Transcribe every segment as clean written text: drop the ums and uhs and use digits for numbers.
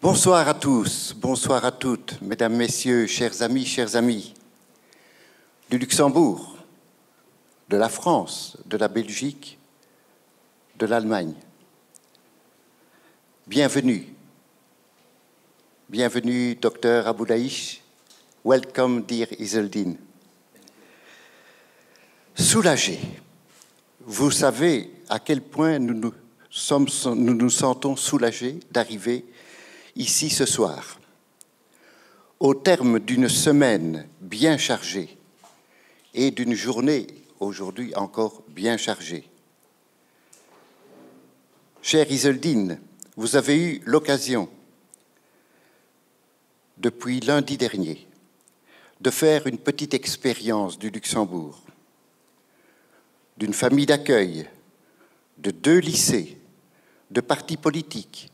Bonsoir à tous, bonsoir à toutes, mesdames, messieurs, chers amis du Luxembourg, de la France, de la Belgique, de l'Allemagne. Bienvenue. Bienvenue, Dr Aboulaïch. Welcome, dear Iseldine. Soulagé. Vous savez à quel point nous nous sentons soulagés d'arriver ici ce soir, au terme d'une semaine bien chargée et d'une journée aujourd'hui encore bien chargée. Chère Iseldine, vous avez eu l'occasion, depuis lundi dernier, de faire une petite expérience du Luxembourg, d'une famille d'accueil, de 2 lycées, de partis politiques,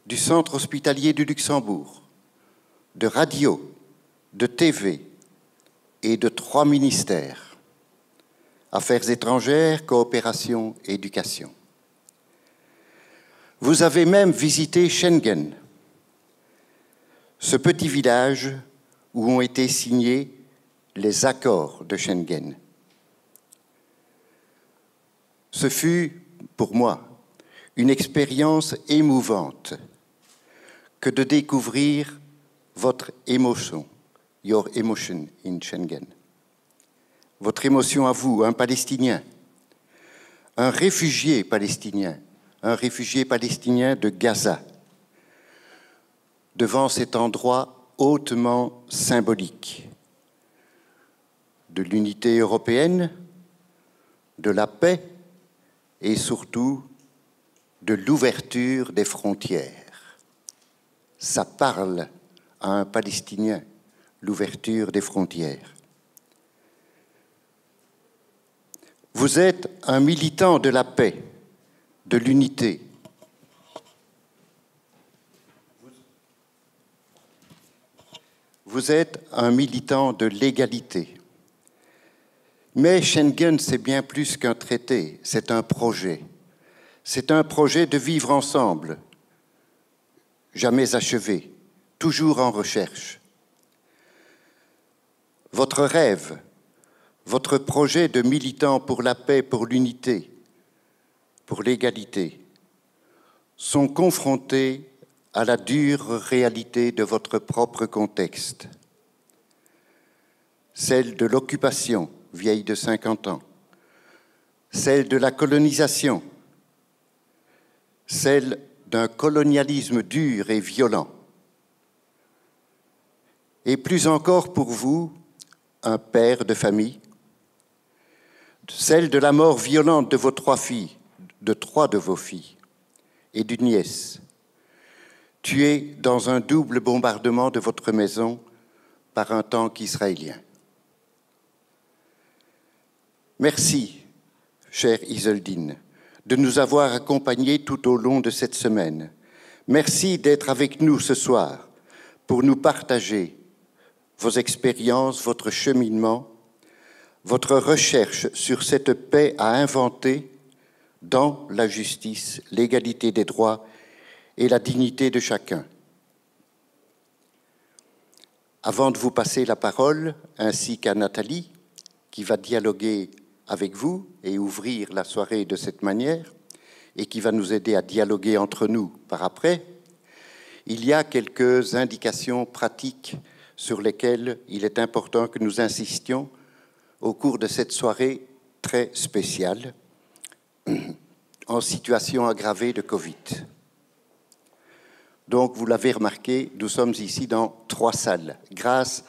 du Centre hospitalier du Luxembourg, de radio, de TV et de 3 ministères, Affaires étrangères, coopération, éducation. Vous avez même visité Schengen, ce petit village où ont été signés les accords de Schengen. Ce fut, pour moi, une expérience émouvante que de découvrir votre émotion, your emotion in Schengen. Votre émotion à vous, un Palestinien, un réfugié palestinien de Gaza, devant cet endroit hautement symbolique de l'unité européenne, de la paix et surtout de l'ouverture des frontières. Ça parle à un Palestinien, l'ouverture des frontières. Vous êtes un militant de la paix, de l'unité. Vous êtes un militant de l'égalité. Mais Schengen, c'est bien plus qu'un traité, c'est un projet. C'est un projet de vivre ensemble, jamais achevé, toujours en recherche. Votre rêve, votre projet de militant pour la paix, pour l'unité, pour l'égalité, sont confrontés à la dure réalité de votre propre contexte, celle de l'occupation, vieille de 50 ans, celle de la colonisation, celle d'un colonialisme dur et violent. Et plus encore pour vous, un père de famille, celle de la mort violente de vos 3 filles, de 3 de vos filles, et d'une nièce, tuée dans un double bombardement de votre maison par un tank israélien. Merci, chère Iseldine, de nous avoir accompagnés tout au long de cette semaine. Merci d'être avec nous ce soir pour nous partager vos expériences, votre cheminement, votre recherche sur cette paix à inventer dans la justice, l'égalité des droits et la dignité de chacun. Avant de vous passer la parole, ainsi qu'à Nathalie, qui va dialoguer avec vous et ouvrir la soirée de cette manière, et qui va nous aider à dialoguer entre nous par après, il y a quelques indications pratiques sur lesquelles il est important que nous insistions au cours de cette soirée très spéciale en situation aggravée de Covid. Donc, vous l'avez remarqué, nous sommes ici dans 3 salles, grâce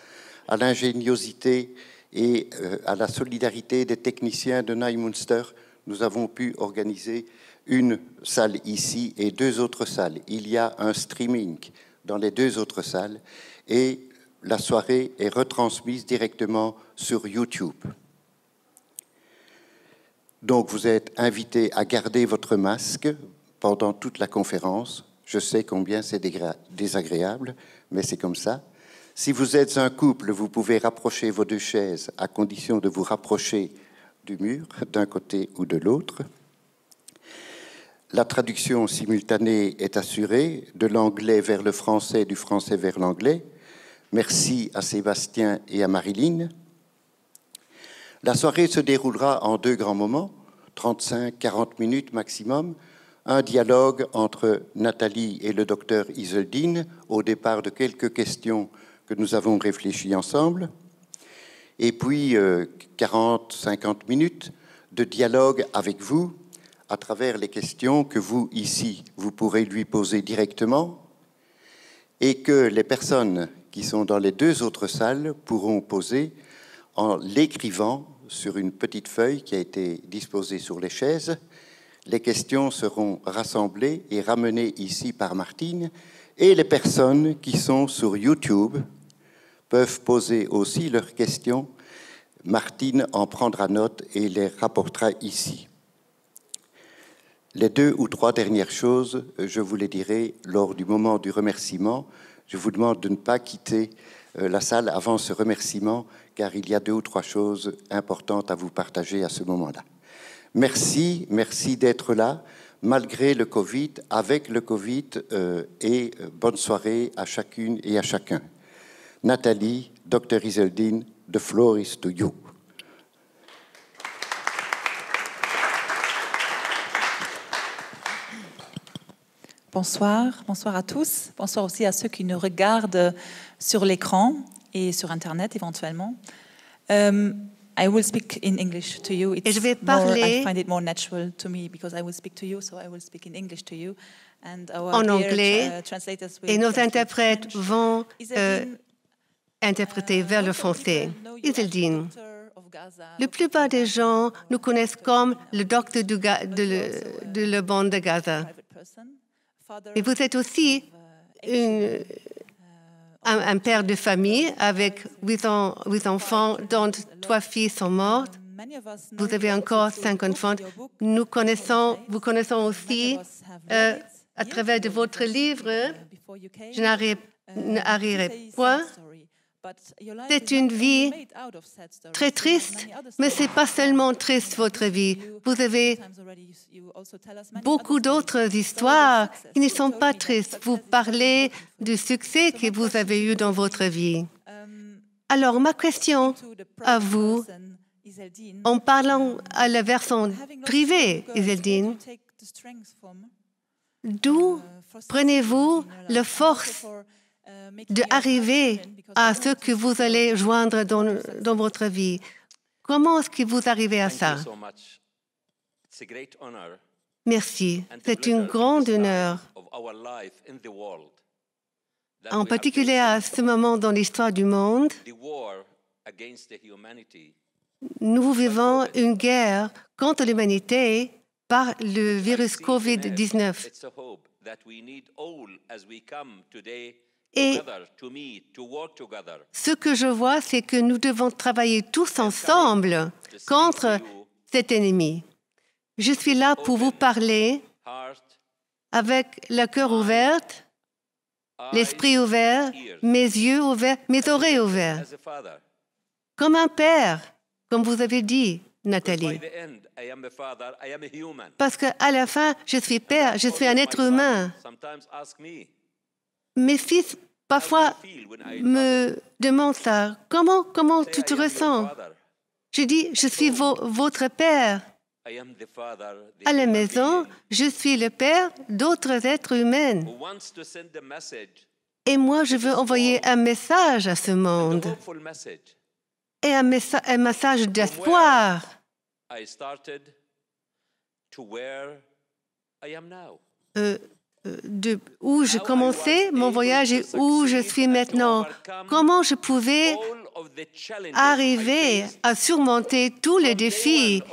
à l'ingéniosité et à la solidarité des techniciens de Neumünster. Nous avons pu organiser une salle ici et 2 autres salles. Il y a un streaming dans les 2 autres salles et la soirée est retransmise directement sur YouTube. Donc, vous êtes invités à garder votre masque pendant toute la conférence. Je sais combien c'est désagréable, mais c'est comme ça. Si vous êtes un couple, vous pouvez rapprocher vos 2 chaises à condition de vous rapprocher du mur, d'un côté ou de l'autre. La traduction simultanée est assurée de l'anglais vers le français, du français vers l'anglais. Merci à Sébastien et à Marilyn. La soirée se déroulera en 2 grands moments, 35-40 minutes maximum. Un dialogue entre Nathalie et le docteur Iseldine, au départ de quelques questions que nous avons réfléchies ensemble. Et puis 40-50 minutes de dialogue avec vous, à travers les questions que vous, ici, vous pourrez lui poser directement et que les personnes qui sont dans les 2 autres salles pourront poser en l'écrivant sur une petite feuille qui a été disposée sur les chaises. Les questions seront rassemblées et ramenées ici par Martine et les personnes qui sont sur YouTube peuvent poser aussi leurs questions. Martine en prendra note et les rapportera ici. Les 2 ou 3 dernières choses, je vous les dirai lors du moment du remerciement. Je vous demande de ne pas quitter la salle avant ce remerciement, car il y a 2 ou 3 choses importantes à vous partager à ce moment-là. Merci d'être là, malgré le Covid, avec le Covid, et bonne soirée à chacune et à chacun. Nathalie, Dr Iseldine, the floor is to you. Bonsoir à tous. Bonsoir aussi à ceux qui nous regardent sur l'écran et sur Internet éventuellement. I will speak in English to you. Et je vais parler I find it more natural to me because I will speak to you, so I will speak in English to you. And our en anglais, et nos interprètes vont interpréter vers le français. Iseldine, la plupart des gens nous connaissent comme le docteur de la bande de Gaza. Mais vous êtes aussi un père de famille avec 8 enfants, dont 3 filles sont mortes. Vous avez encore 5 enfants. Vous connaissons aussi, à travers de votre livre, je n'arriverai point. C'est une vie très triste, mais ce n'est pas seulement triste, votre vie. Vous avez beaucoup d'autres histoires qui ne sont pas tristes. Vous parlez du succès que vous avez eu dans votre vie. Alors, ma question à vous, en parlant à la version privée, Iseldine, d'où prenez-vous la force d'arriver à ce que vous allez joindre dans votre vie? Comment est-ce que vous arrivez à ça? Merci. C'est un grand honneur. En particulier à ce moment dans l'histoire du monde, nous vivons une guerre contre l'humanité par le virus COVID-19. Et ce que je vois, c'est que nous devons travailler tous ensemble contre cet ennemi. Je suis là pour vous parler avec le cœur ouvert, l'esprit ouvert, mes yeux ouverts, mes oreilles ouvertes. Comme un père, comme vous avez dit, Nathalie. Parce qu'à la fin, je suis père, je suis un être humain. Mes fils, parfois, me demandent ça. Comment tu te ressens? Je dis, je suis votre père. À la maison, je suis le père d'autres êtres humains. Et moi, je veux envoyer un message à ce monde. Et un message d'espoir. De où je commençais mon voyage et où je suis maintenant. Comment je pouvais arriver à surmonter tous les défis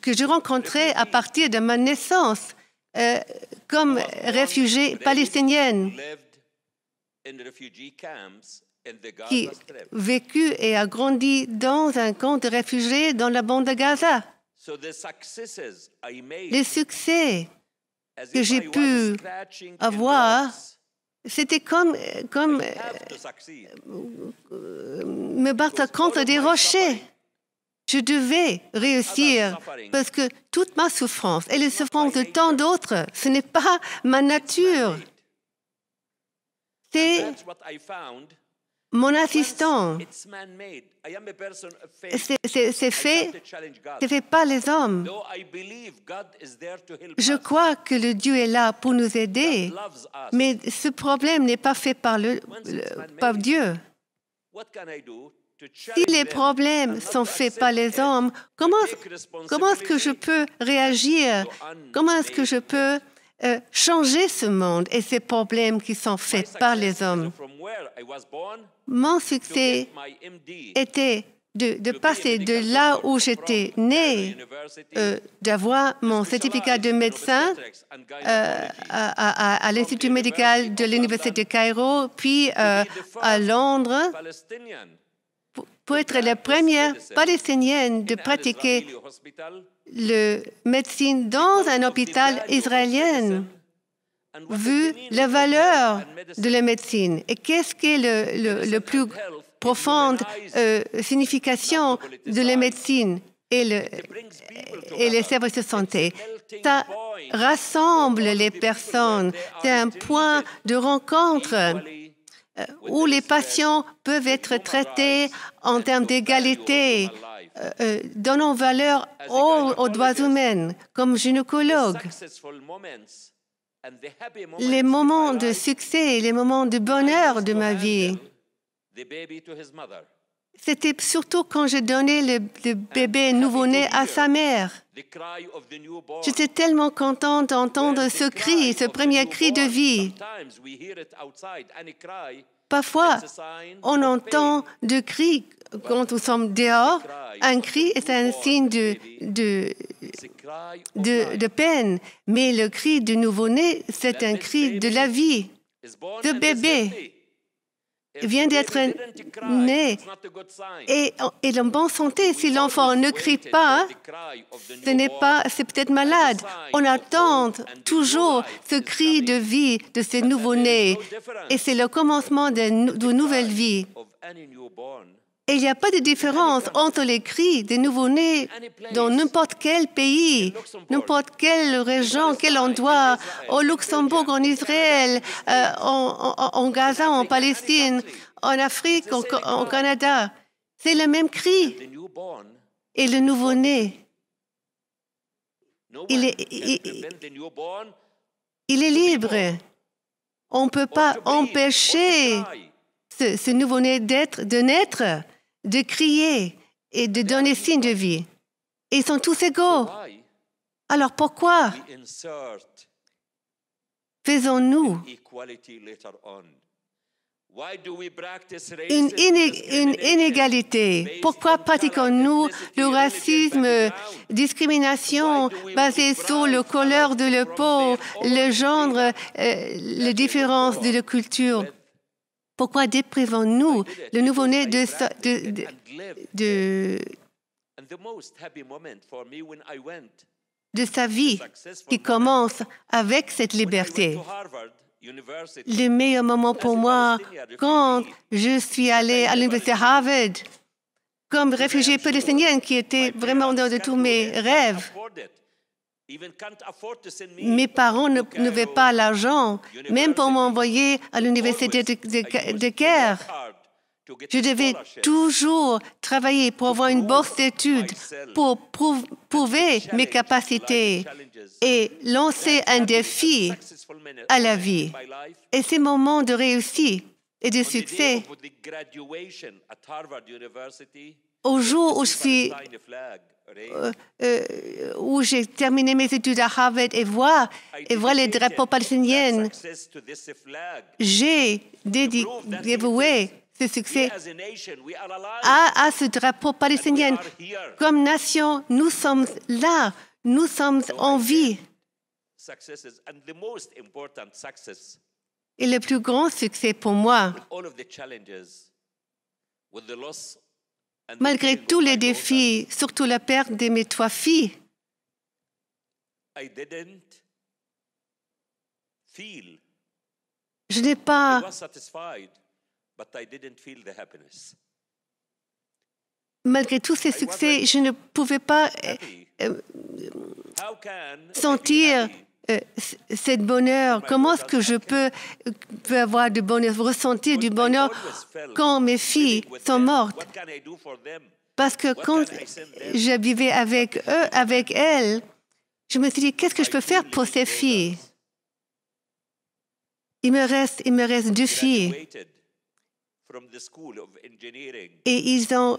que j'ai rencontrés à partir de ma naissance comme réfugiée palestinienne qui vécu et a grandi dans un camp de réfugiés dans la bande de Gaza. Les succès que j'ai pu avoir, c'était comme me battre contre des rochers. Je devais réussir parce que toute ma souffrance et les souffrances de tant d'autres, ce n'est pas ma nature. C'est mon assistant. C'est fait par les hommes. Je crois que le Dieu est là pour nous aider, mais ce problème n'est pas fait par Dieu. Si les problèmes sont faits par les hommes, comment est-ce que je peux réagir? Comment est-ce que je peux changer ce monde et ces problèmes qui sont faits par les hommes? Mon succès était de passer de là où j'étais né, d'avoir mon certificat de médecin à l'Institut médical de l'Université de Cairo, puis à Londres, pour être la première palestinienne de pratiquer la médecine dans un hôpital israélien, vu la valeur de la médecine. Et qu'est-ce qui est le plus profonde signification de la médecine et les services de santé? Ça rassemble les personnes. C'est un point de rencontre où les patients peuvent être traités en termes d'égalité, donnant valeur aux droits humains. Comme gynécologue, les moments de succès et les moments de bonheur de ma vie, c'était surtout quand je donnais le bébé nouveau-né à sa mère. J'étais tellement contente d'entendre ce cri, ce premier cri de vie. Parfois, on entend des cris quand nous sommes dehors. Un cri est un signe de peine, mais le cri du nouveau-né, c'est un cri de la vie. Ce bébé vient d'être né et en bonne santé. Si l'enfant ne crie pas, c'est peut-être malade. On attend toujours ce cri de vie de ce nouveau-né et c'est le commencement d'une nouvelle vie. Et il n'y a pas de différence entre les cris des nouveau-nés dans n'importe quel pays, n'importe quelle région, quel endroit, au Luxembourg, en Israël, en Gaza, en Palestine, en Afrique, au Canada. C'est le même cri. Et le nouveau-né, il est libre. On ne peut pas empêcher ce nouveau-né de naître, de crier et de donner signe de vie. Ils sont tous égaux. Alors pourquoi faisons-nous une inégalité? Pourquoi pratiquons-nous le racisme, discrimination basée sur la couleur de la peau, le genre, les différences de la culture? Pourquoi déprivons-nous le nouveau-né de sa vie qui commence avec cette liberté? Le meilleur moment pour moi, quand je suis allée à l'université Harvard, comme réfugiée palestinienne qui était vraiment dans de tous mes rêves. Mes parents n'avaient pas l'argent, même pour m'envoyer à l'université de Caire. Je devais toujours travailler pour avoir une bourse d'études, pour prouver mes capacités et lancer un défi à la vie. Et ces moments de réussite et de succès, au jour où j'ai terminé mes études à Harvard et voir les drapeaux palestiniens, j'ai dévoué ce succès à ce drapeau palestinien. Comme nation, nous sommes là, nous sommes en vie. Et le plus grand succès pour moi, malgré tous les défis, surtout la perte de mes 3 filles, je n'ai pas malgré tous ces succès, je ne pouvais pas sentir cette bonheur. Comment est-ce que je peux avoir du bonheur, ressentir du bonheur quand mes filles sont mortes? Parce que quand je vivais avec eux, avec elles, je me suis dit, qu'est-ce que je peux faire pour ces filles? Il me reste 2 filles. Et ils ont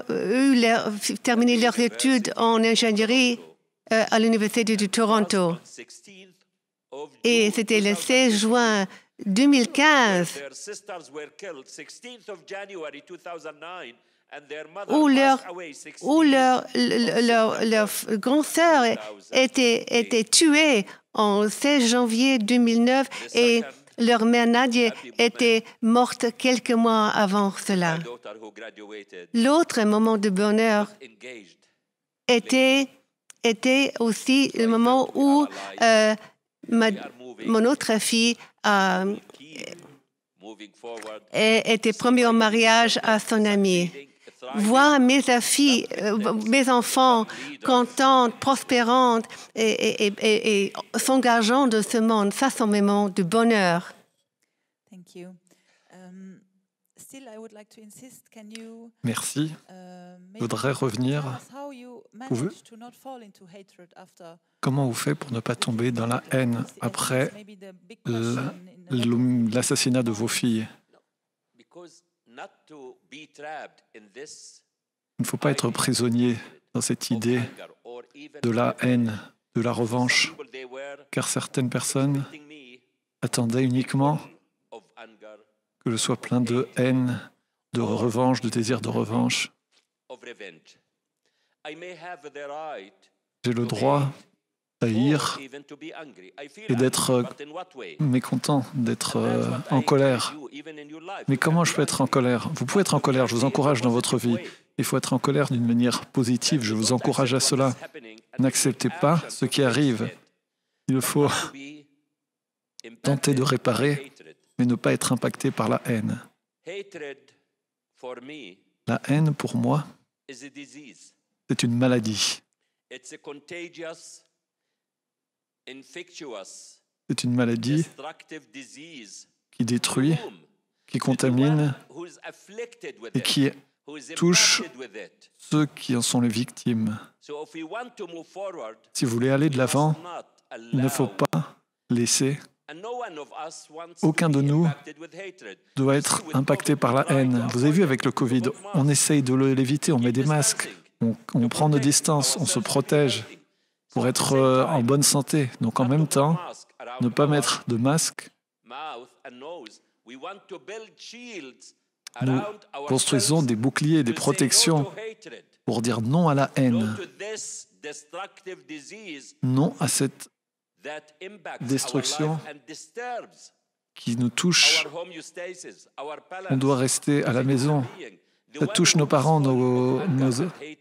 terminé leurs études en ingénierie à l'Université de Toronto. Et c'était le 16 juin 2015 où leur grande sœur était tuée en 16 janvier 2009 et leur mère Nadia était morte quelques mois avant cela. L'autre moment de bonheur était aussi le moment où mon autre fille était promise en mariage à son ami. Voir mes enfants contentes, prospérantes et s'engageant dans ce monde, ça, c'est un moment de bonheur. Thank you. Still, I would like to insist. Can you, Merci. Je voudrais revenir. Comment vous faites pour ne pas tomber dans la haine après l'assassinat de vos filles? Il ne faut pas être prisonnier dans cette idée de la haine, de la revanche, car certaines personnes attendaient uniquement que je sois plein de haine, de revanche, de désir de revanche. J'ai le droit d'haïr et d'être mécontent, d'être en colère. Mais comment je peux être en colère? Vous pouvez être en colère, je vous encourage dans votre vie. Il faut être en colère d'une manière positive, je vous encourage à cela. N'acceptez pas ce qui arrive. Il faut tenter de réparer, mais ne pas être impacté par la haine. La haine, pour moi, c'est une maladie. C'est une maladie qui détruit, qui contamine et qui touche ceux qui en sont les victimes. Si vous voulez aller de l'avant, il ne faut pas laisser. Aucun de nous doit être impacté par la haine. Vous avez vu avec le Covid, on essaye de l'éviter, on met des masques, on prend nos distances, on se protège pour être en bonne santé. Donc en même temps, ne pas mettre de masque. Nous construisons des boucliers, des protections pour dire non à la haine, non à cette destruction qui nous touche. On doit rester à la maison. Ça touche nos parents,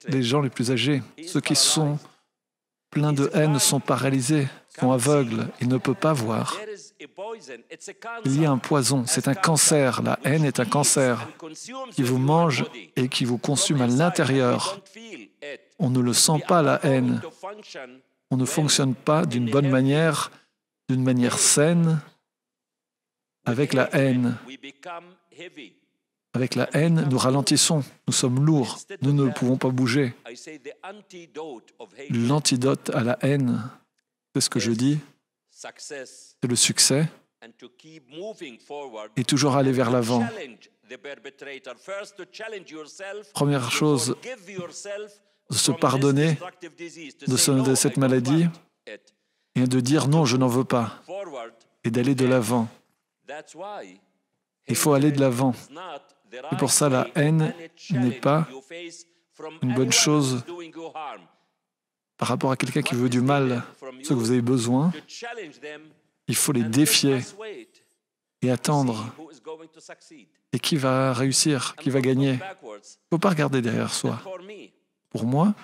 les gens les plus âgés. Ceux qui sont pleins de haine sont paralysés, sont aveugles, ils ne peuvent pas voir. Il y a un poison, c'est un cancer. La haine est un cancer qui vous mange et qui vous consume à l'intérieur. On ne le sent pas, la haine. On ne fonctionne pas d'une bonne manière, d'une manière saine, avec la haine. Avec la haine, nous ralentissons, nous sommes lourds, nous ne pouvons pas bouger. L'antidote à la haine, c'est ce que je dis, c'est le succès et toujours aller vers l'avant. Première chose, de se pardonner de cette maladie et de dire non, je n'en veux pas, et d'aller de l'avant. Il faut aller de l'avant. Et pour ça, la haine n'est pas une bonne chose par rapport à quelqu'un qui veut du mal, ce que vous avez besoin. Il faut les défier et attendre. Et qui va réussir, qui va gagner? Il ne faut pas regarder derrière soi. Pour moi,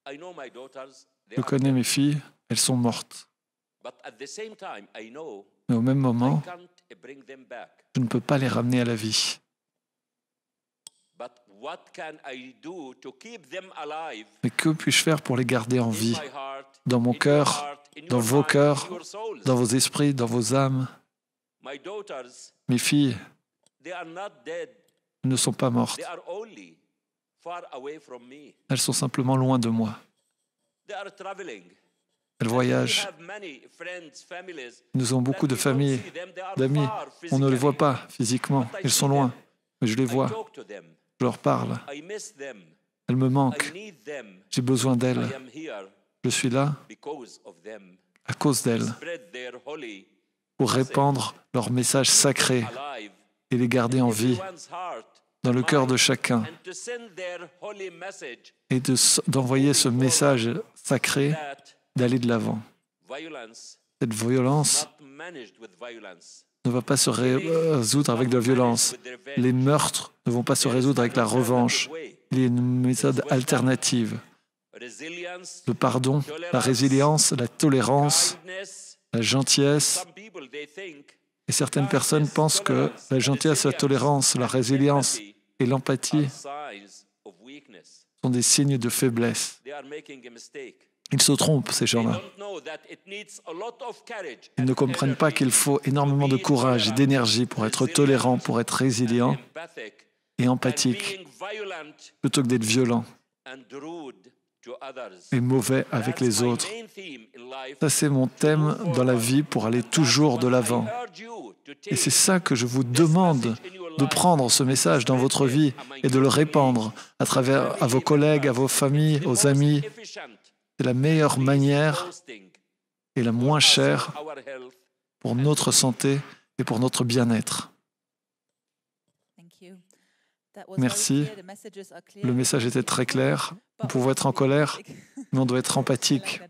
je connais mes filles, elles sont mortes. Mais au même moment, je ne peux pas les ramener à la vie. Mais que puis-je faire pour les garder en vie, dans mon cœur, dans vos cœurs, dans vos esprits, dans vos âmes? Mes filles ne sont pas mortes. Elles sont simplement loin de moi. Elles voyagent. Nous avons beaucoup de familles, d'amis. On ne les voit pas physiquement. Ils sont loin. Mais je les vois. Je leur parle. Elles me manquent. J'ai besoin d'elles. Je suis là à cause d'elles, pour répandre leur message sacré et les garder en vie dans le cœur de chacun et d'envoyer ce message sacré, d'aller de l'avant. Cette violence ne va pas se résoudre avec de la violence. Les meurtres ne vont pas se résoudre avec la revanche. Il y a une méthode alternative. Le pardon, la résilience, la tolérance, la gentillesse. Et certaines personnes pensent que la gentillesse, la tolérance, la résilience et l'empathie sont des signes de faiblesse. Ils se trompent, ces gens-là. Ils ne comprennent pas qu'il faut énormément de courage et d'énergie pour être tolérant, pour être résilient et empathique, plutôt que d'être violent et mauvais avec les autres. Ça, c'est mon thème dans la vie pour aller toujours de l'avant. Et c'est ça que je vous demande, de prendre ce message dans votre vie et de le répandre à vos collègues, à vos familles, aux amis. C'est la meilleure manière et la moins chère pour notre santé et pour notre bien-être. Merci. Le message était très clair. On pouvait être en colère, mais on doit être empathique.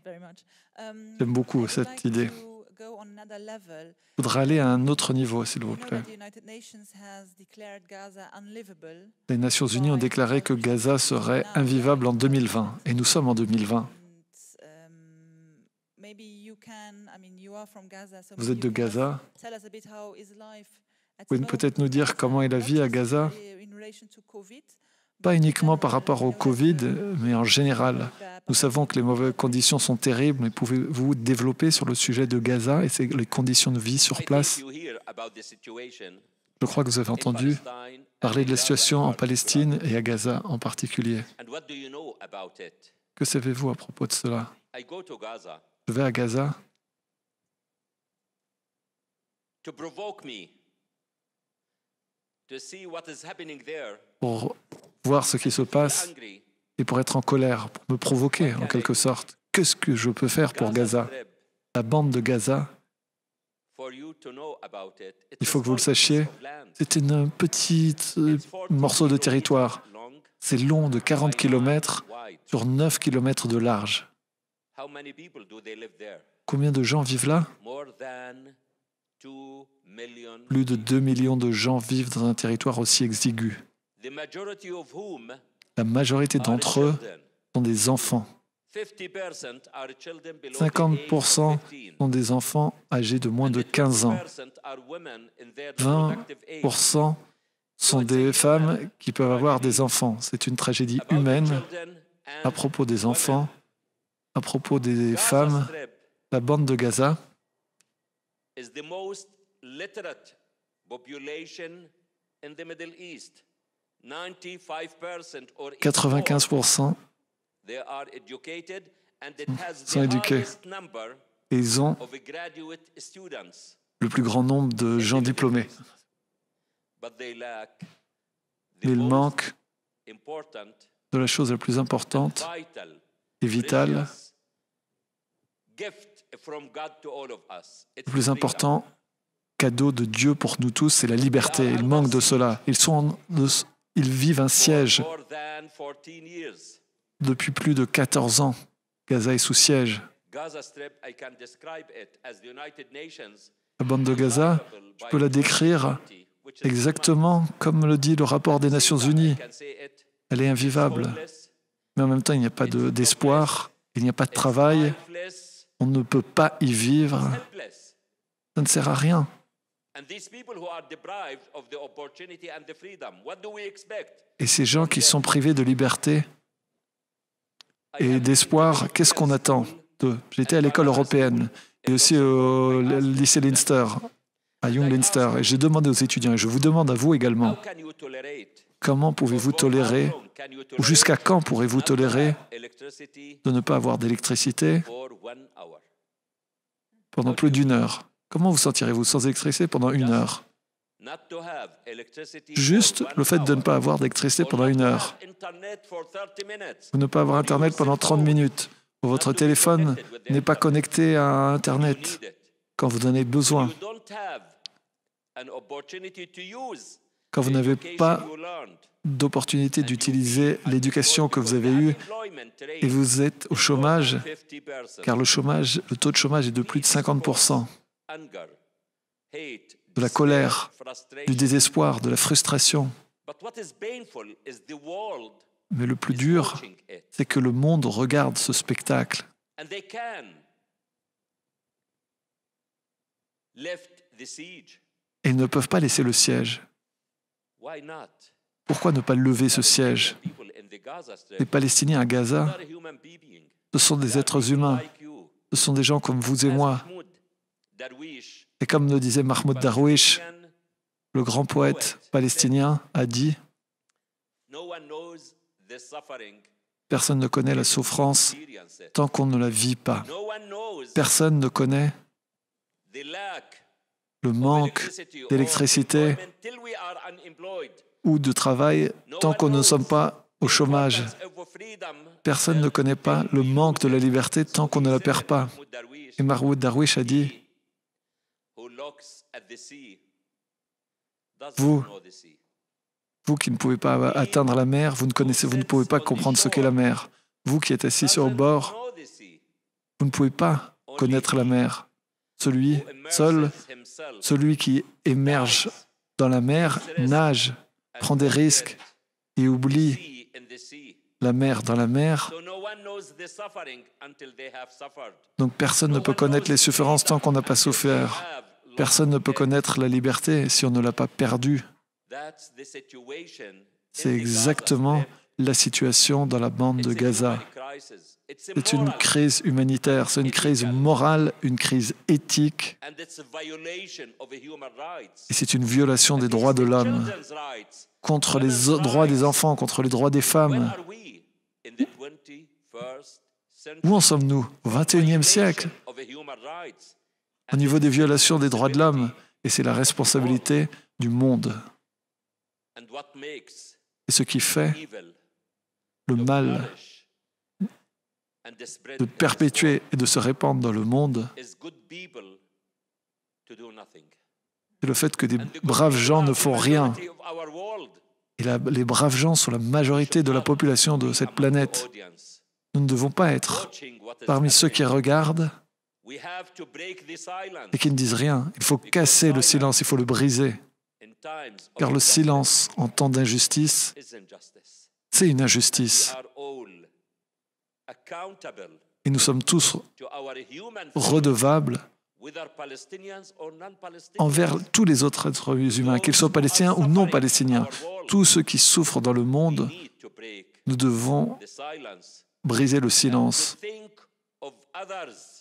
J'aime beaucoup cette idée. Je voudrais aller à un autre niveau, s'il vous plaît. Les Nations Unies ont déclaré que Gaza serait invivable en 2020, et nous sommes en 2020. Vous êtes de Gaza. Vous pouvez peut-être nous dire comment est la vie à Gaza? Pas uniquement par rapport au Covid, mais en général. Nous savons que les mauvaises conditions sont terribles, mais pouvez-vous développer sur le sujet de Gaza et les conditions de vie sur place? Je crois que vous avez entendu parler de la situation en Palestine et à Gaza en particulier. Que savez-vous à propos de cela? Je vais à Gaza pour voir ce qui se passe et pour être en colère, pour me provoquer en quelque sorte. Qu'est-ce que je peux faire pour Gaza? La bande de Gaza, il faut que vous le sachiez, c'est un petit morceau de territoire. C'est long de 40 km sur 9 km de large. Combien de gens vivent là? Plus de 2 millions de gens vivent dans un territoire aussi exigu. La majorité d'entre eux sont des enfants. 50% sont des enfants âgés de moins de 15 ans. 20% sont des femmes qui peuvent avoir des enfants. C'est une tragédie humaine. À propos des enfants, à propos des femmes, la bande de Gaza est 95% sont éduqués. Et ils ont le plus grand nombre de gens diplômés. Il manque de la chose la plus importante et vitale, le plus important cadeau de Dieu pour nous tous, c'est la liberté. Il manque de cela. Ils vivent un siège depuis plus de 14 ans. Gaza est sous siège. La bande de Gaza, je peux la décrire exactement comme le dit le rapport des Nations Unies. Elle est invivable. Mais en même temps, il n'y a pas d'espoir, il n'y a pas de travail. On ne peut pas y vivre. Ça ne sert à rien. Et ces gens qui sont privés de liberté et d'espoir, qu'est-ce qu'on attend d'eux? J'étais à l'école européenne et aussi au lycée Leinster, à Young Leinster, et j'ai demandé aux étudiants, et je vous demande à vous également, comment pouvez-vous tolérer, ou jusqu'à quand pourrez-vous tolérer de ne pas avoir d'électricité pendant plus d'1 heure? Comment vous sentirez-vous sans électricité pendant 1 heure? Juste le fait de ne pas avoir d'électricité pendant 1 heure. Ou ne pas avoir Internet pendant 30 minutes. Ou votre téléphone n'est pas connecté à Internet quand vous en avez besoin. Quand vous n'avez pas d'opportunité d'utiliser l'éducation que vous avez eue et vous êtes au chômage, car le taux de chômage est de plus de 50%. De la colère, du désespoir, de la frustration. Mais le plus dur, c'est que le monde regarde ce spectacle. Et ils ne peuvent pas laisser le siège. Pourquoi ne pas lever ce siège? Les Palestiniens à Gaza, ce sont des êtres humains. Ce sont des gens comme vous et moi. Et comme le disait Mahmoud Darwish, le grand poète palestinien a dit « Personne ne connaît la souffrance tant qu'on ne la vit pas. Personne ne connaît le manque d'électricité ou de travail tant qu'on ne sommes pas au chômage. Personne ne connaît pas le manque de la liberté tant qu'on ne la perd pas. » Et Mahmoud Darwish a dit « Vous qui ne pouvez pas atteindre la mer, vous ne pouvez pas comprendre ce qu'est la mer. Vous qui êtes assis sur le bord, vous ne pouvez pas connaître la mer. Celui qui émerge dans la mer nage, prend des risques et oublie la mer dans la mer. Donc personne ne peut connaître les souffrances tant qu'on n'a pas souffert. Personne ne peut connaître la liberté si on ne l'a pas perdue. C'est exactement la situation dans la bande de Gaza. C'est une crise humanitaire, c'est une crise morale, une crise éthique. Et c'est une violation des droits de l'homme, contre les droits des enfants, contre les droits des femmes. Où en sommes-nous? Au XXIe siècle, au niveau des violations des droits de l'homme, et c'est la responsabilité du monde. Et ce qui fait le mal de perpétuer et de se répandre dans le monde, c'est le fait que des braves gens ne font rien. Et les braves gens sont la majorité de la population de cette planète. Nous ne devons pas être parmi ceux qui regardent et qui ne disent rien. Il faut casser le silence, il faut le briser. Car le silence en temps d'injustice, c'est une injustice. Et nous sommes tous redevables envers tous les autres êtres humains, qu'ils soient palestiniens ou non palestiniens. Tous ceux qui souffrent dans le monde, nous devons briser le silence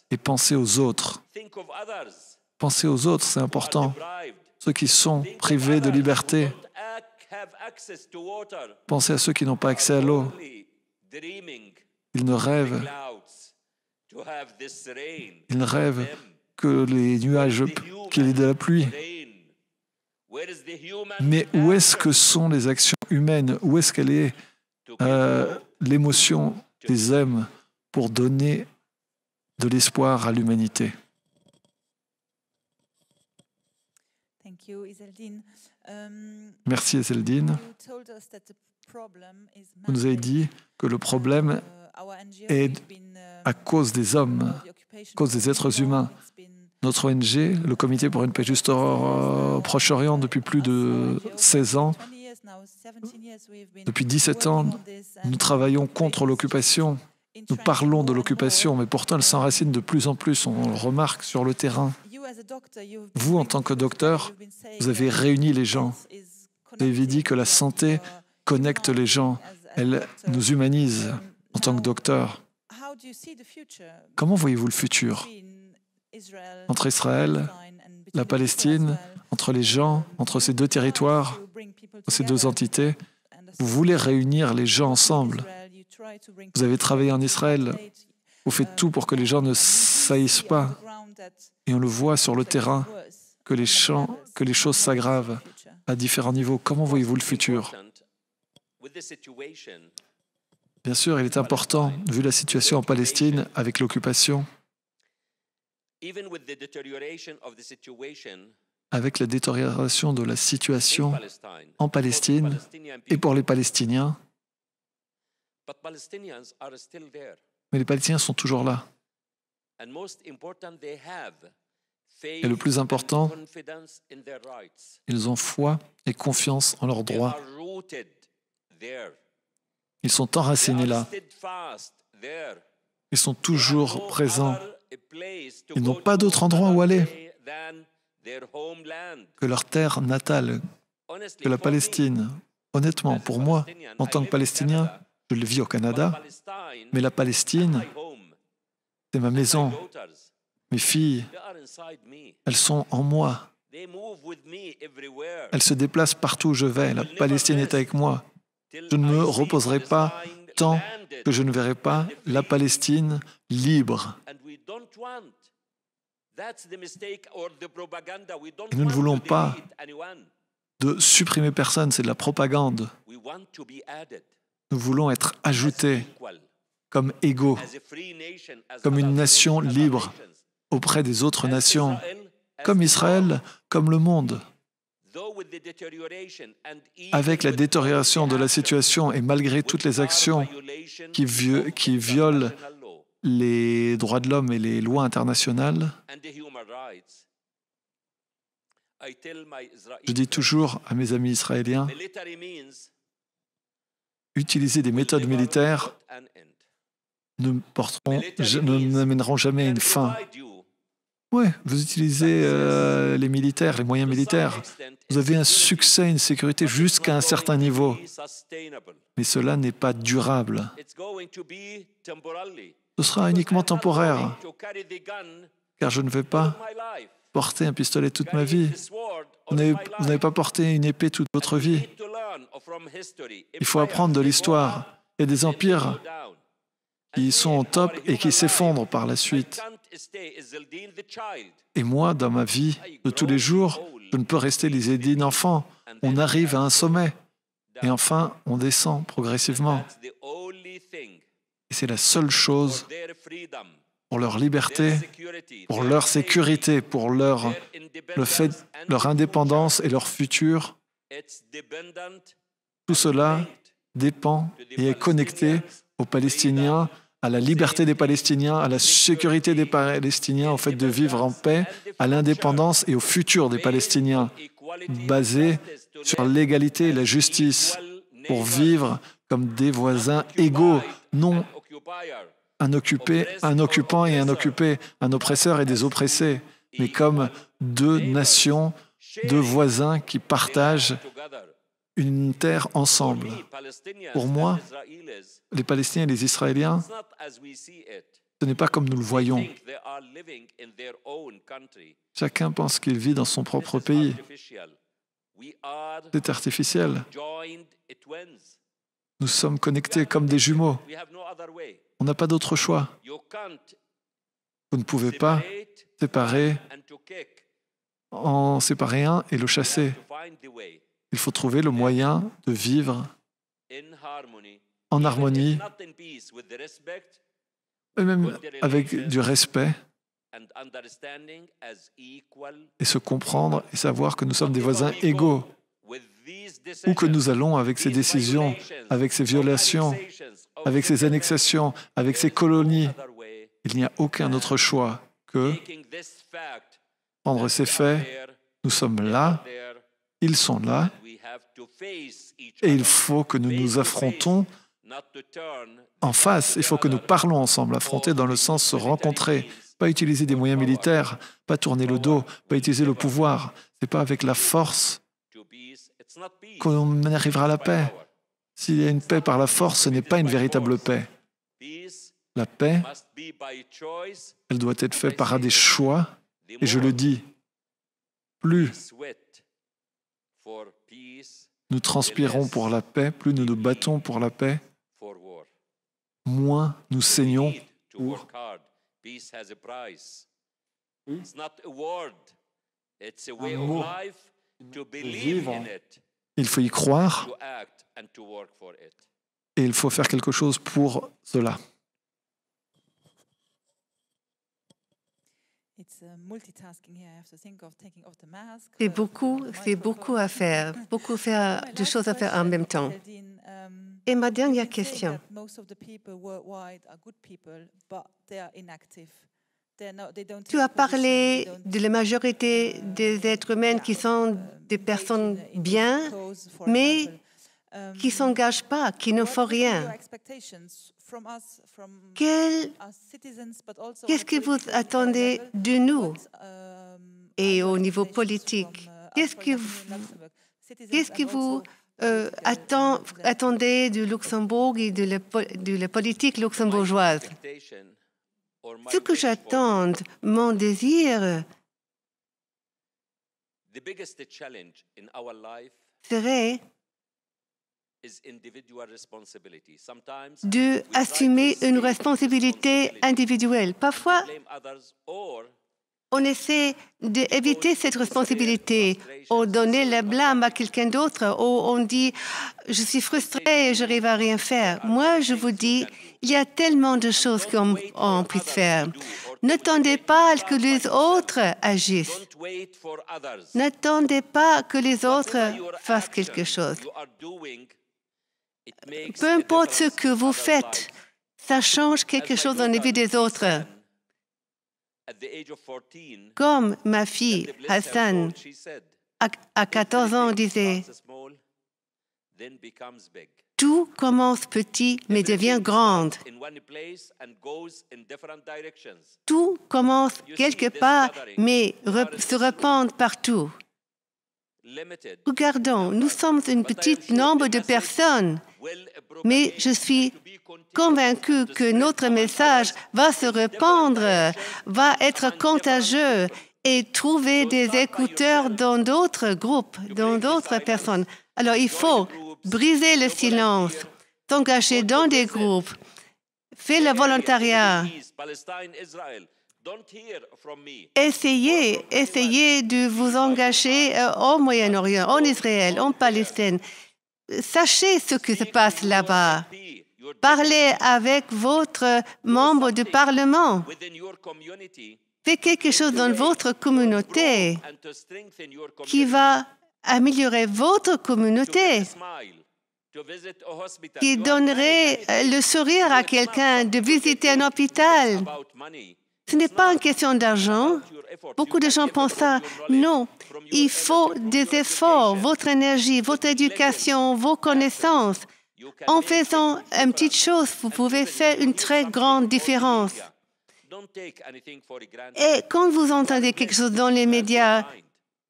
et penser aux autres. Penser aux autres, c'est important. Ceux qui sont privés de liberté. Pensez à ceux qui n'ont pas accès à l'eau. Ils ne rêvent que les nuages, qu'il y ait de la pluie. Mais où est-ce que sont les actions humaines? Où est-ce qu'elle est l'émotion des hommes pour donner de l'espoir à l'humanité? Merci Ezeldine. Vous nous avez dit que le problème est à cause des hommes, à cause des êtres humains. Notre ONG, le Comité pour une paix juste au Proche-Orient, depuis plus de 16 ans, depuis 17 ans, nous travaillons contre l'occupation. Nous parlons de l'occupation, mais pourtant elle s'enracine de plus en plus, on le remarque sur le terrain. Vous, en tant que docteur, vous avez réuni les gens. Vous avez dit que la santé connecte les gens, elle nous humanise en tant que docteur. Comment voyez-vous le futur entre Israël, la Palestine, entre les gens, entre ces deux territoires, ces deux entités? Vous voulez réunir les gens ensemble. Vous avez travaillé en Israël. Vous faites tout pour que les gens ne saillissent pas. Et on le voit sur le terrain, que les choses s'aggravent à différents niveaux. Comment voyez-vous le futur? Bien sûr, il est important, vu la situation en Palestine, avec l'occupation, avec la détérioration de la situation en Palestine et pour les Palestiniens. Mais les Palestiniens sont toujours là. Et le plus important, ils ont foi et confiance en leurs droits. Ils sont enracinés là. Ils sont toujours présents. Ils n'ont pas d'autre endroit où aller que leur terre natale, que la Palestine. Honnêtement, pour moi, en tant que Palestinien, je le vis au Canada, mais la Palestine, c'est ma maison. Mes filles, elles sont en moi. Elles se déplacent partout où je vais. La Palestine est avec moi. Je ne me reposerai pas tant que je ne verrai pas la Palestine libre. Et nous ne voulons pas de supprimer personne, c'est de la propagande. Nous voulons être ajoutés comme égaux, comme une nation libre auprès des autres nations, comme Israël, comme le monde. Avec la détérioration de la situation et malgré toutes les actions qui violent les droits de l'homme et les lois internationales, je dis toujours à mes amis israéliens, utiliser des méthodes militaires n'amèneront jamais à une fin. Oui, vous utilisez les militaires, les moyens militaires. Vous avez un succès, une sécurité jusqu'à un certain niveau. Mais cela n'est pas durable. Ce sera uniquement temporaire, car je ne vais pas porter un pistolet toute ma vie. Vous n'avez pas porté une épée toute votre vie. Il faut apprendre de l'histoire. Il y a des empires qui sont au top et qui s'effondrent par la suite. Et moi, dans ma vie de tous les jours, je ne peux rester les Édines enfants. On arrive à un sommet et enfin, on descend progressivement. Et c'est la seule chose pour leur liberté, pour leur sécurité, pour leur indépendance et leur futur. Tout cela dépend et est connecté aux Palestiniens, à la liberté des Palestiniens, à la sécurité des Palestiniens, au fait de vivre en paix, à l'indépendance et au futur des Palestiniens, basé sur l'égalité et la justice, pour vivre comme des voisins égaux, non un occupant et un occupé, un oppresseur et des oppressés, mais comme deux nations, deux voisins qui partagent une terre ensemble. Pour moi, les Palestiniens et les Israéliens, ce n'est pas comme nous le voyons. Chacun pense qu'il vit dans son propre pays. C'est artificiel. Nous sommes connectés comme des jumeaux. On n'a pas d'autre choix. Vous ne pouvez pas en séparer un et le chasser. Il faut trouver le moyen de vivre en harmonie, et même avec du respect, et se comprendre et savoir que nous sommes des voisins égaux. Où que nous allons avec ces décisions, avec ces violations, avec ces annexations, avec ces colonies, il n'y a aucun autre choix que prendre ces faits. Nous sommes là, ils sont là, et il faut que nous nous affrontons en face. Il faut que nous parlons ensemble, affronter dans le sens se rencontrer, Pas utiliser des moyens militaires, pas tourner le dos, pas utiliser le pouvoir. Ce n'est pas avec la force qu'on arrivera à la paix. S'il y a une paix par la force, ce n'est pas une véritable paix. La paix, elle doit être faite par des choix. Et je le dis, plus nous transpirons pour la paix, plus nous nous battons pour la paix, moins nous saignons pour. Il faut y croire et il faut faire quelque chose pour cela. C'est beaucoup à faire, de choses à faire en même temps. Et ma dernière question. Tu as parlé de la majorité des êtres humains qui sont des personnes bien, mais qui ne s'engagent pas, qui ne font rien. Qu'est-ce que vous attendez de nous et au niveau politique? Qu'est-ce que vous attendez du Luxembourg et de la politique luxembourgeoise? Ce que j'attends, mon désir, serait d'assumer une responsabilité individuelle. Parfois, on essaie d'éviter cette responsabilité, ou donner le blâme à quelqu'un d'autre, ou on dit « je suis frustré et je n'arrive à rien faire ». Moi, je vous dis, il y a tellement de choses qu'on puisse faire. N'attendez pas que les autres agissent. N'attendez pas que les autres fassent quelque chose. Peu importe ce que vous faites, ça change quelque chose dans la vie des autres. Comme ma fille, Hassan, à 14 ans, disait, tout commence petit, mais devient grand. Tout commence quelque part, mais se répand partout. Regardons, nous sommes un petit nombre de personnes, mais je suis convaincu que notre message va se répandre, va être contagieux et trouver des écouteurs dans d'autres groupes, dans d'autres personnes. Alors, il faut briser le silence, s'engager dans des groupes, faire le volontariat. Essayez de vous engager au Moyen-Orient, en Israël, en Palestine. Sachez ce qui se passe là-bas. Parlez avec votre membre du Parlement. Faites quelque chose dans votre communauté qui va améliorer votre communauté, qui donnerait le sourire à quelqu'un de visiter un hôpital. Ce n'est pas une question d'argent. Beaucoup de gens pensent ça. Non, il faut des efforts, votre énergie, votre éducation, vos connaissances. En faisant une petite chose, vous pouvez faire une très grande différence. Et quand vous entendez quelque chose dans les médias,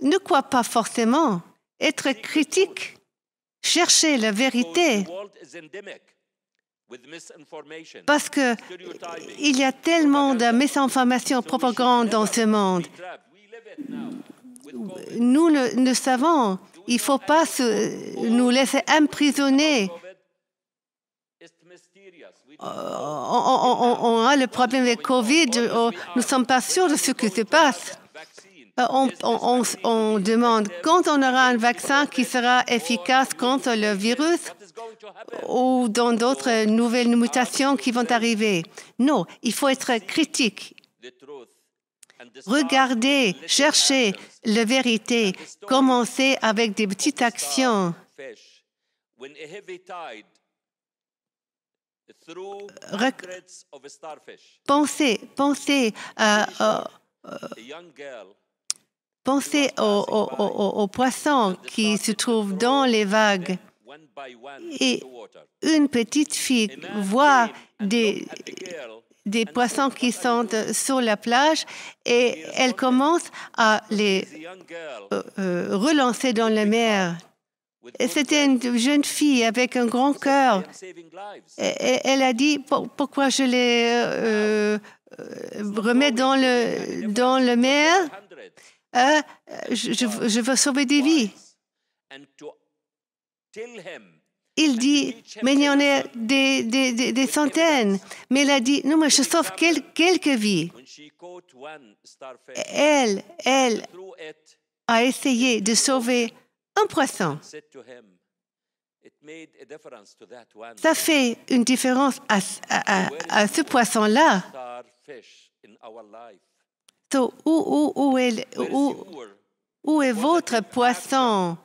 ne croyez pas forcément. Être critique, cherchez la vérité. Parce qu'il y a tellement de mésinformation, propagande dans ce monde. Nous le savons. Il ne faut pas nous laisser emprisonner. On a le problème avec Covid. Nous ne sommes pas sûrs de ce qui se passe. On demande quand on aura un vaccin qui sera efficace contre le virus ou dans d'autres nouvelles mutations qui vont arriver. Non, il faut être critique. Regardez, cherchez la vérité. Commencez avec des petites actions. Pensez aux poissons qui se trouvent dans les vagues. Et une petite fille voit des des poissons qui sont sur la plage et elle commence à les relancer dans la mer. C'était une jeune fille avec un grand cœur. Et elle a dit, pourquoi je les remets dans le mer? Je veux sauver des vies. Il dit, mais il y en a des centaines. Mais elle a dit, non, mais je sauve quelques vies. Elle a essayé de sauver un poisson. Ça fait une différence à ce poisson-là. So, où est votre poisson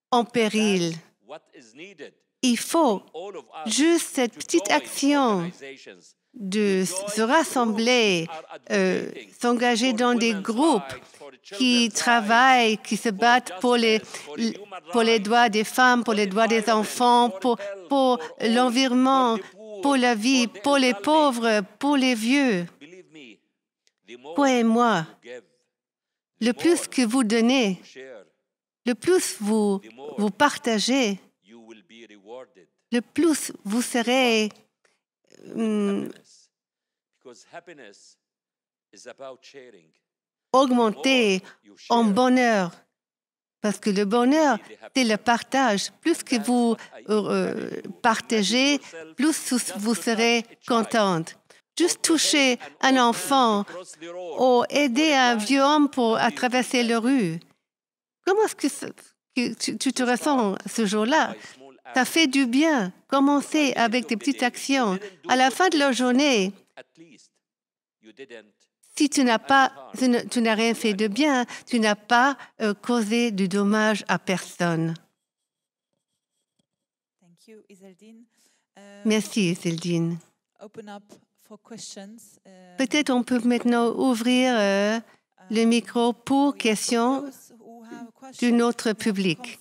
en péril? Il faut juste cette petite action de se rassembler, s'engager dans des groupes qui travaillent, qui se battent pour les droits des femmes, pour les droits des enfants, pour l'environnement, pour la vie, pour les pauvres, pour les vieux. Croyez-moi, le plus que vous donnez, le plus vous partagez, le plus vous serez augmenté en bonheur. Parce que le bonheur, c'est le partage. Plus que vous partagez, plus vous serez contente. Juste toucher un enfant ou aider un vieux homme à traverser la rue. Comment est-ce que tu te ressens ce jour-là? Ça fait du bien. Commencez avec des petites actions. À la fin de la journée, si tu n'as rien fait de bien, tu n'as pas causé du dommage à personne. Merci, Iseldine. Peut-être on peut maintenant ouvrir le micro pour questions de notre public.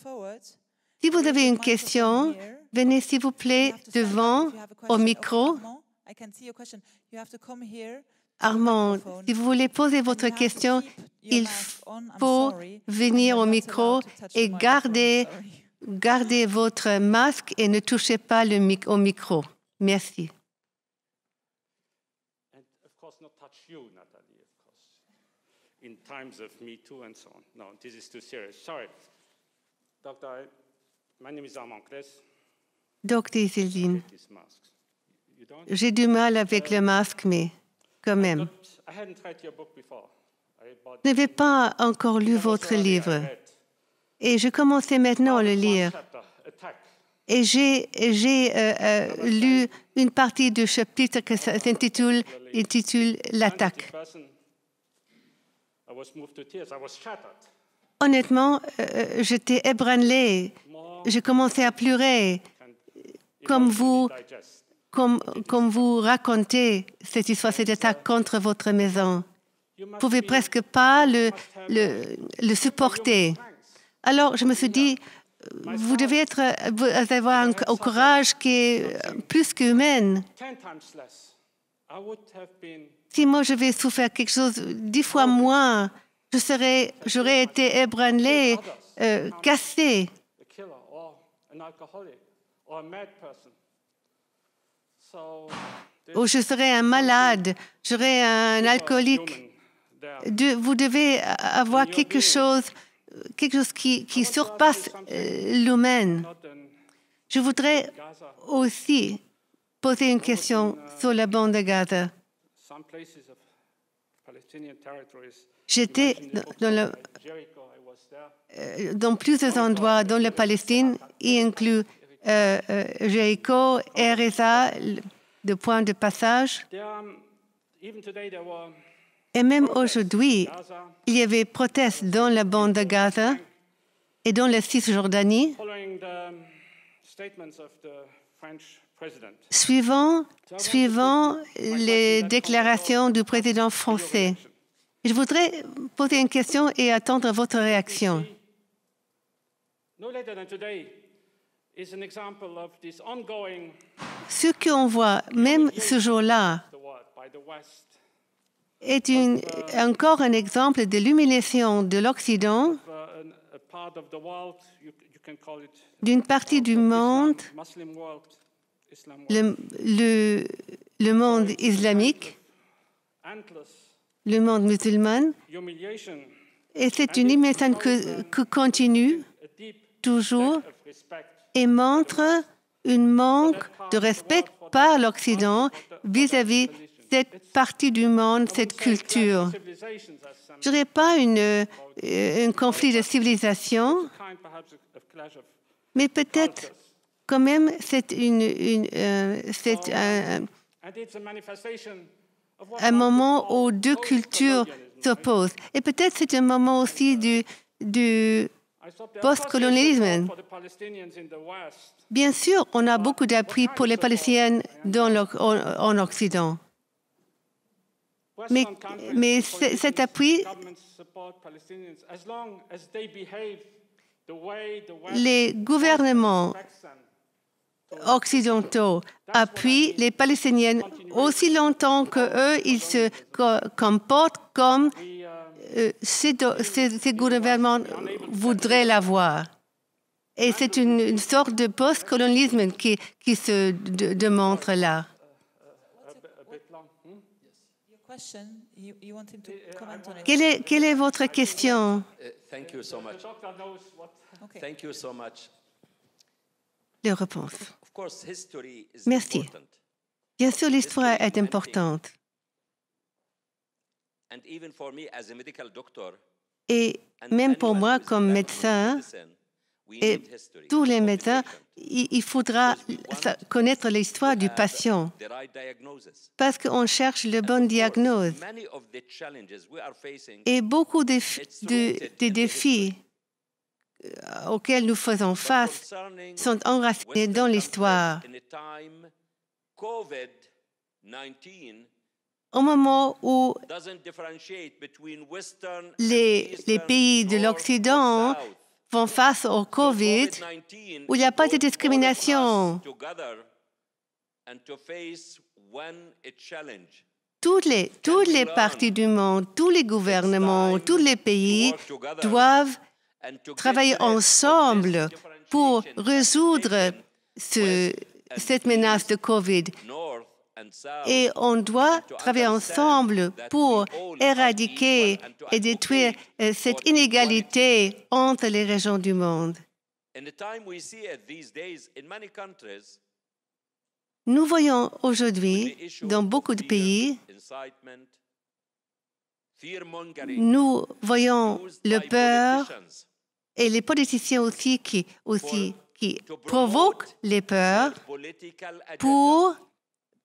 Si vous avez une question, venez s'il vous plaît devant au micro. Armand, si vous voulez poser votre question, il faut venir au micro et garder votre masque et ne touchez pas au micro. Merci. In times of Me Too and so on. No, this is too serious. Sorry. Doctor, my name is Armand Kless. Docteur Iseldine, j'ai du mal avec le masque, mais quand même. Je n'avais pas encore lu votre livre et je commençais maintenant à le lire. Et j'ai lu une partie du chapitre qui s'intitule « L'attaque ». Honnêtement, j'étais ébranlée. J'ai commencé à pleurer. Comme vous racontez cette histoire, cette attaque contre votre maison. Vous ne pouvez presque pas le supporter. Alors, je me suis dit, vous devez avoir un courage qui est plus qu'humain. Si moi, je vais souffrir quelque chose 10 fois moins, j'aurais été ébranlée, cassée. Ou je serais un malade, je serais un alcoolique. Vous devez avoir quelque chose qui surpasse l'humain. Je voudrais aussi poser une question sur la bande de Gaza. J'étais dans plusieurs endroits dans la Palestine, y inclut Jéricho, Ereza, de points de passage. Et même aujourd'hui, il y avait protestes dans la bande de Gaza et dans la Cisjordanie, suivant les déclarations du président français. Je voudrais poser une question et attendre votre réaction. is an example of this ongoing Ce qu'on voit, même ce jour-là, the world by the West, est encore un exemple de l'humiliation de l'Occident, a part of the world, you can call it d'une partie du monde, Muslim world, Islam world, le monde islamique, endless le monde musulman. humiliation, Et c'est une humiliation que continue a deep toujours of respect et montre un manque de respect par l'Occident vis-à-vis de cette partie du monde, cette culture. civilizations as some Je dirais pas un conflit de civilisation, kind perhaps of clash of mais peut-être quand même c'est and it's a manifestation of what un moment où deux cultures s'opposent. Et peut-être c'est un moment aussi du I thought there are post-colonialisme. for the Palestinians in the West. Bien sûr, on a beaucoup d'appui pour les Palestiniens en Occident. Western countries, Mais politicians, cet appui, governments support Palestinians as long as they behave the way the West les gouvernements expects them. occidentaux appuient les Palestiniens aussi longtemps qu'eux, ils se comportent comme ces gouvernements voudraient l'avoir. Et c'est une sorte de post-colonialisme qui se démontre là. Your question, you want him to comment on it. Quelle est votre question? Thank you so much. Doctor knows what. Okay. Thank you so much. La réponse. Of course, history is Merci. important. Bien sûr, l'histoire est importante. And even for me as a medical doctor, Et and même pour anyone moi, who is comme background in médecin, medicine, we et need history tous les of the médecins, patient. il faudra connaître l'histoire du patient The right diagnosis. parce qu'on cherche le bon diagnose. Many of the challenges we are facing Et beaucoup des défis auxquels nous faisons face concerning sont enracinés dans l'histoire. in a time COVID-19 Au moment où doesn't differentiate between Western and les Eastern, pays de North l'Occident or South. font face au Covid, COVID-19 où il n'y a pas de brought all of discrimination. us together and to face one a challenge. Toutes les parties du monde, tous les gouvernements, tous les pays doivent And to travailler get rid of ensemble this pour differentiation résoudre cette menace de Covid. North and South. Et on doit travailler ensemble pour éradiquer et détruire cette inégalité entre les régions du monde. In the time we see it these days in many countries, Nous voyons aujourd'hui, the issue dans of beaucoup de fear, pays, incitement, fear-mongering, nous voyons used le by peur politicians et les politiciens aussi qui to provoquent promote les peurs their political agenda.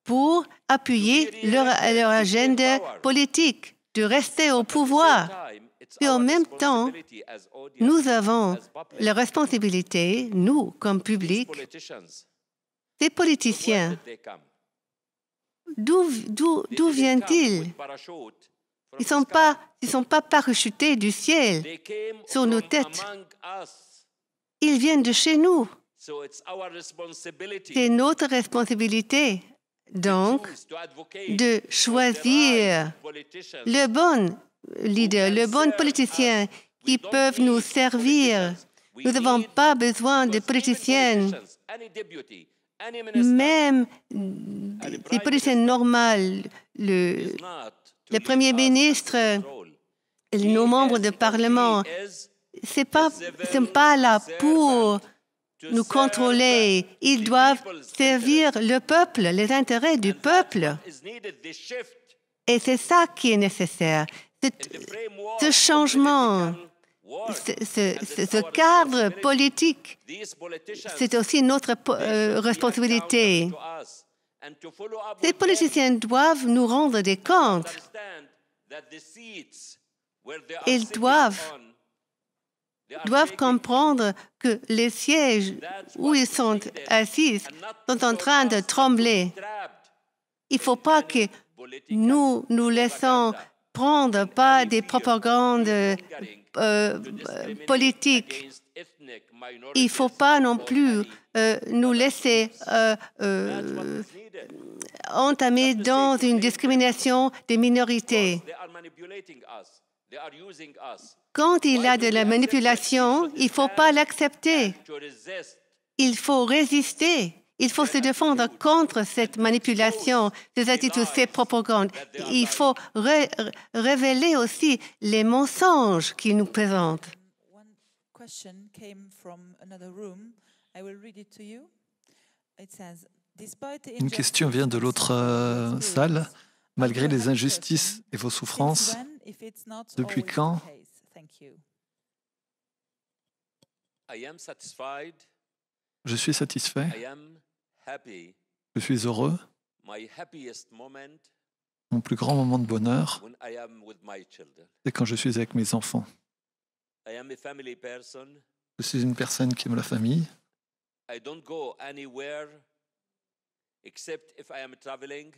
pour appuyer leur agenda politique, de rester au pouvoir. Et en même temps, nous avons la responsabilité, nous, comme public, ces politiciens, d'où viennent-ils? Ils ne sont pas parachutés du ciel sur nos têtes. Ils viennent de chez nous. C'est notre responsabilité, donc, de choisir le bon leader, le bon politicien qui peuvent nous servir. Nous n'avons pas besoin de politiciens, même des politiciens normaux, le Premier ministre, nos membres de Parlement. Ce ne sont pas là pour nous contrôler. Ils doivent servir le peuple, les intérêts du peuple. Et c'est ça qui est nécessaire. Ce changement, ce cadre politique, c'est aussi notre responsabilité. Ces politiciens doivent nous rendre des comptes. Ils doivent comprendre que les sièges où ils sont assis sont en train de trembler. Il ne faut pas que nous laissons prendre par des propagandes politique. Il ne faut pas non plus nous laisser entamer dans une discrimination des minorités. Quand il y a de la manipulation, il ne faut pas l'accepter. Il faut résister. Il faut se défendre contre cette manipulation, ces attitudes, ces propagandes. Il faut révéler aussi les mensonges qu'ils nous présentent. Une question vient de l'autre salle. Malgré les injustices et vos souffrances, depuis quand je suis satisfait, je suis heureux. Mon plus grand moment de bonheur, c'est quand je suis avec mes enfants. Je suis une personne qui aime la famille.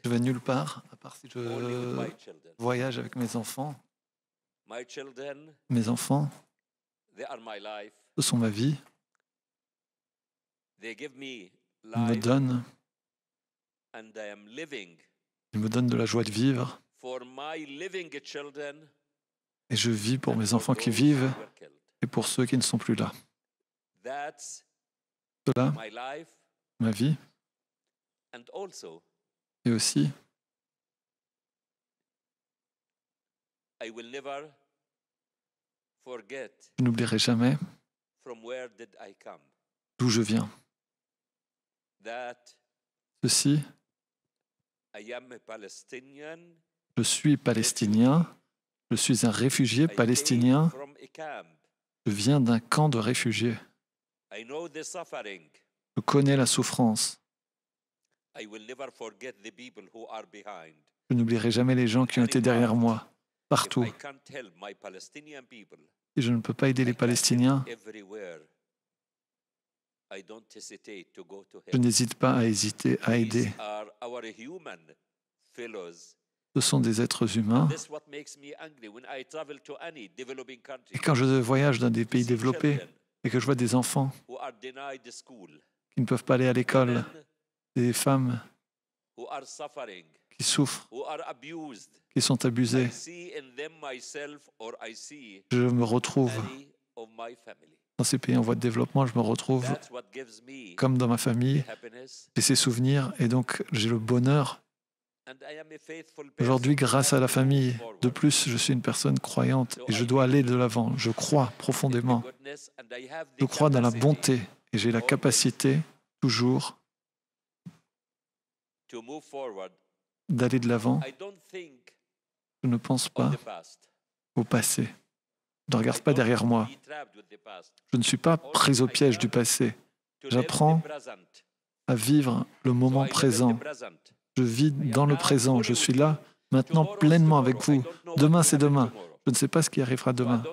Je vais nulle part, à part si je voyage avec mes enfants. Mes enfants, ce sont ma vie. Ils me donnent de la joie de vivre. Et je vis pour mes enfants qui vivent et pour ceux qui ne sont plus là. Cela, ma vie. Et aussi, je n'oublierai jamais d'où je viens. Ceci, je suis palestinien, je suis un réfugié palestinien, je viens d'un camp de réfugiés. Je connais la souffrance. Je n'oublierai jamais les gens qui ont été derrière moi, partout. Et je ne peux pas aider les Palestiniens. Je n'hésite pas à aider. Ce sont des êtres humains. Et quand je voyage dans des pays développés et que je vois des enfants qui ne peuvent pas aller à l'école, des femmes qui souffrent, qui sont abusées, je me retrouve dans ces pays en voie de développement, je me retrouve comme dans ma famille, et ces souvenirs, et donc j'ai le bonheur. Aujourd'hui, grâce à la famille, de plus, je suis une personne croyante et je dois aller de l'avant. Je crois profondément. Je crois dans la bonté et j'ai la capacité, toujours, d'aller de l'avant. Je ne pense pas au passé. Je ne regarde pas derrière moi. Je ne suis pas pris au piège du passé. J'apprends à vivre le moment présent. Je vis dans le présent. Je suis là, maintenant, pleinement avec vous. Demain, c'est demain. Je ne sais pas ce qui arrivera demain.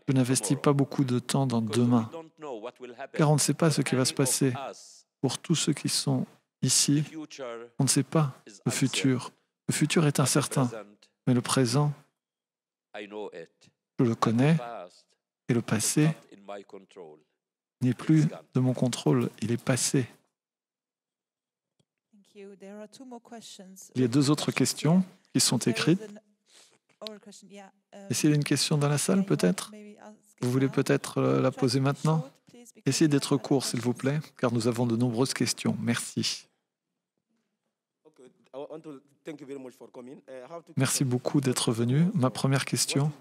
Je n'investis pas beaucoup de temps dans demain, car on ne sait pas ce qui va se passer. Pour tous ceux qui sont ici, on ne sait pas le futur. Le futur est incertain, mais le présent, je le connais, et le passé n'est plus de mon contrôle, il est passé. Il y a deux autres questions qui sont écrites. Est-ce qu'il y a une question dans la salle, peut-être? Vous voulez peut-être la poser maintenant? Essayez d'être court, s'il vous plaît, car nous avons de nombreuses questions. Merci. Merci beaucoup d'être venu. Ma première question,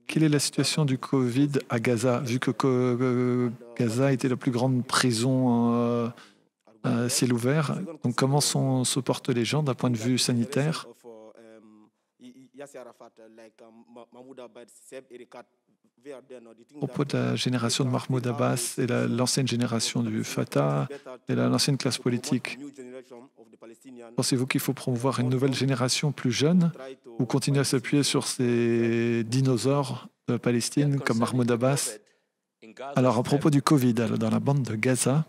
quelle est la situation du Covid à Gaza, vu que Gaza était la plus grande prison à ciel ouvert? Donc, comment se portent les gens d'un point de vue sanitaire? À propos de la génération de Mahmoud Abbas et l'ancienne génération du Fatah et l'ancienne classe politique, pensez-vous qu'il faut promouvoir une nouvelle génération plus jeune ou continuer à s'appuyer sur ces dinosaures de la Palestine comme Mahmoud Abbas? Alors, à propos du Covid, dans la bande de Gaza,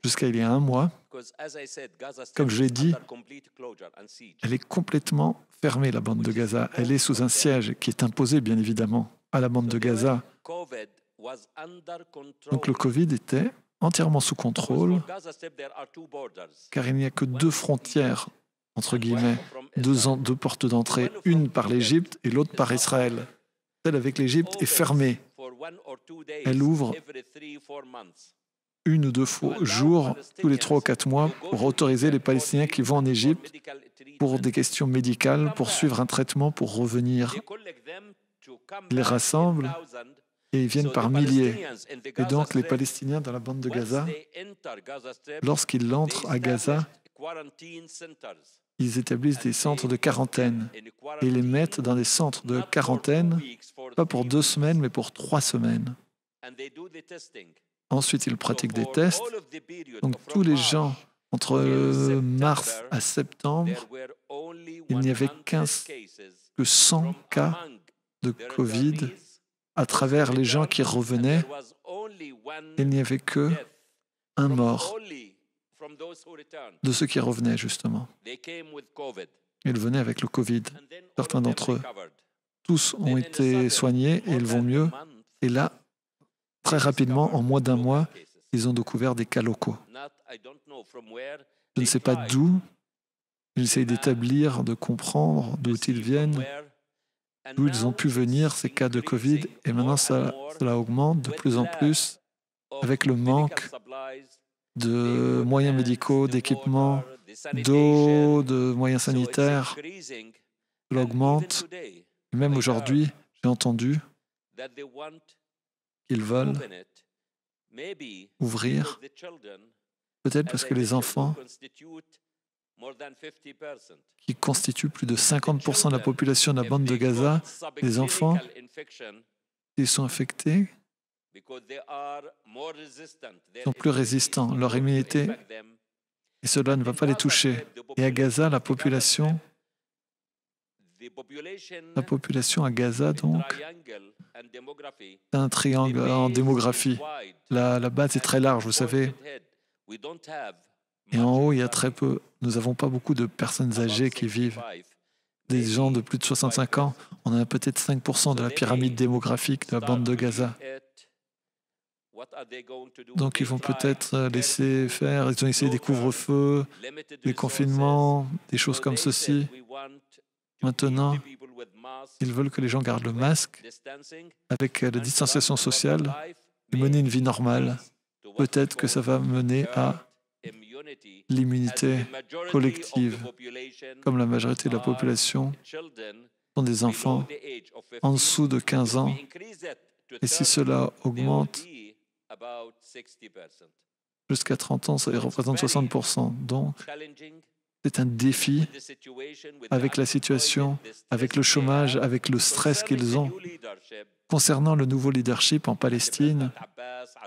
jusqu'à il y a un mois, Comme je l'ai dit, elle est complètement fermée, la bande de Gaza. Elle est sous un siège qui est imposé, bien évidemment, à la bande de Gaza. Donc le Covid était entièrement sous contrôle, car il n'y a que 2 frontières, entre guillemets, 2 portes d'entrée, une par l'Égypte et l'autre par Israël. Celle avec l'Égypte est fermée. Elle ouvre 1 ou 2 jours, tous les 3 ou 4 mois, pour autoriser les Palestiniens qui vont en Égypte pour des questions médicales, pour suivre un traitement, pour revenir. Ils les rassemblent et ils viennent par milliers. Et donc les Palestiniens dans la bande de Gaza, lorsqu'ils entrent à Gaza, ils établissent des centres de quarantaine et les mettent dans des centres de quarantaine, pas pour 2 semaines, mais pour 3 semaines. Ensuite, ils pratiquent des tests. Donc, tous les gens, entre mars à septembre, il n'y avait que 100 cas de Covid à travers les gens qui revenaient. Il n'y avait que 1 mort de ceux qui revenaient, justement. Ils venaient avec le Covid, certains d'entre eux. Tous ont été soignés et ils vont mieux. Et là, très rapidement, en moins d'1 mois, ils ont découvert des cas locaux. Je ne sais pas d'où. Ils essayent d'établir, de comprendre d'où ils viennent, d'où ils ont pu venir, ces cas de Covid. Et maintenant, cela augmente de plus en plus avec le manque de moyens médicaux, d'équipements, d'eau, de moyens sanitaires. Cela augmente. Et même aujourd'hui, j'ai entendu qu'ils veulent ouvrir, peut-être parce que les enfants, qui constituent plus de 50% de la population de la bande de Gaza, les enfants, ils sont infectés, sont plus résistants, leur immunité, et cela ne va pas les toucher. Et à Gaza, la population à Gaza, donc, c'est un triangle en démographie. La base est très large, vous savez. Et en haut, il y a très peu. Nous n'avons pas beaucoup de personnes âgées qui vivent. Des gens de plus de 65 ans. On a peut-être 5% de la pyramide démographique de la bande de Gaza. Donc, ils vont peut-être laisser faire. Ils ont essayé des couvre-feux, des confinements, des choses comme ceci. Maintenant, ils veulent que les gens gardent le masque avec la distanciation sociale et mener une vie normale. Peut-être que ça va mener à l'immunité collective, comme la majorité de la population sont des enfants en dessous de 15 ans. Et si cela augmente jusqu'à 30 ans, ça représente 60%. Donc, c'est un défi avec la situation, avec le chômage, avec le stress qu'ils ont. Concernant le nouveau leadership en Palestine,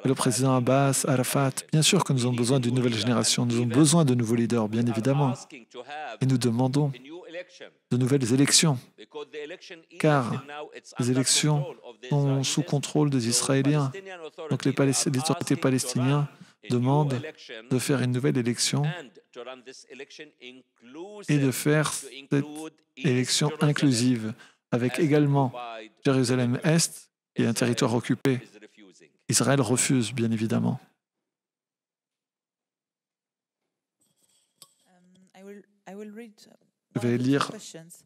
le président Abbas, Arafat, bien sûr que nous avons besoin d'une nouvelle génération, nous avons besoin de nouveaux leaders, bien évidemment. Et nous demandons de nouvelles élections, car les élections sont sous contrôle des Israéliens. Donc les autorités palestiniennes demandent de faire une nouvelle élection et de faire cette élection inclusive, avec également Jérusalem-Est et un territoire occupé. Israël refuse, bien évidemment. Je vais lire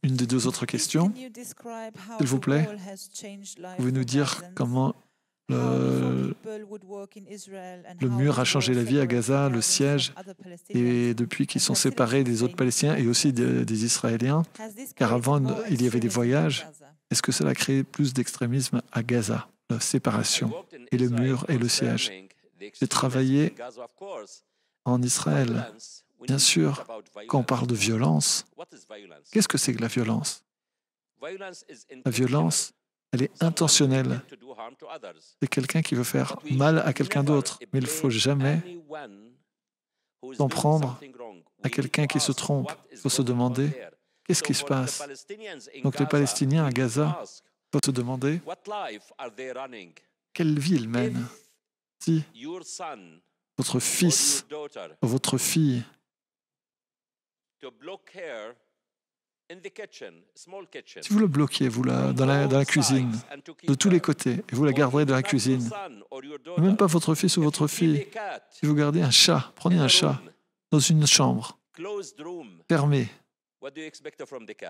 une des 2 autres questions. S'il vous plaît, pouvez-vous nous dire comment le mur a changé la vie à Gaza, le siège, et depuis qu'ils sont séparés des autres Palestiniens et aussi des Israéliens, car avant, il y avait des voyages. Est-ce que cela a créé plus d'extrémisme à Gaza, la séparation, et le mur et le siège? J'ai travaillé en Israël. Bien sûr, quand on parle de violence, qu'est-ce que c'est que la violence? La violence, elle est intentionnelle. C'est quelqu'un qui veut faire mal à quelqu'un d'autre, mais il ne faut jamais s'en prendre à quelqu'un qui se trompe. Il faut se demander, qu'est-ce qui se passe? Donc les Palestiniens à Gaza peuvent se demander, quelle vie ils mènent? Si votre fils, votre fille, si vous le bloquiez dans la cuisine, de tous les côtés, et vous la garderez dans la cuisine, même pas votre fils ou votre fille, si vous gardez un chat, prenez un chat dans une chambre fermée,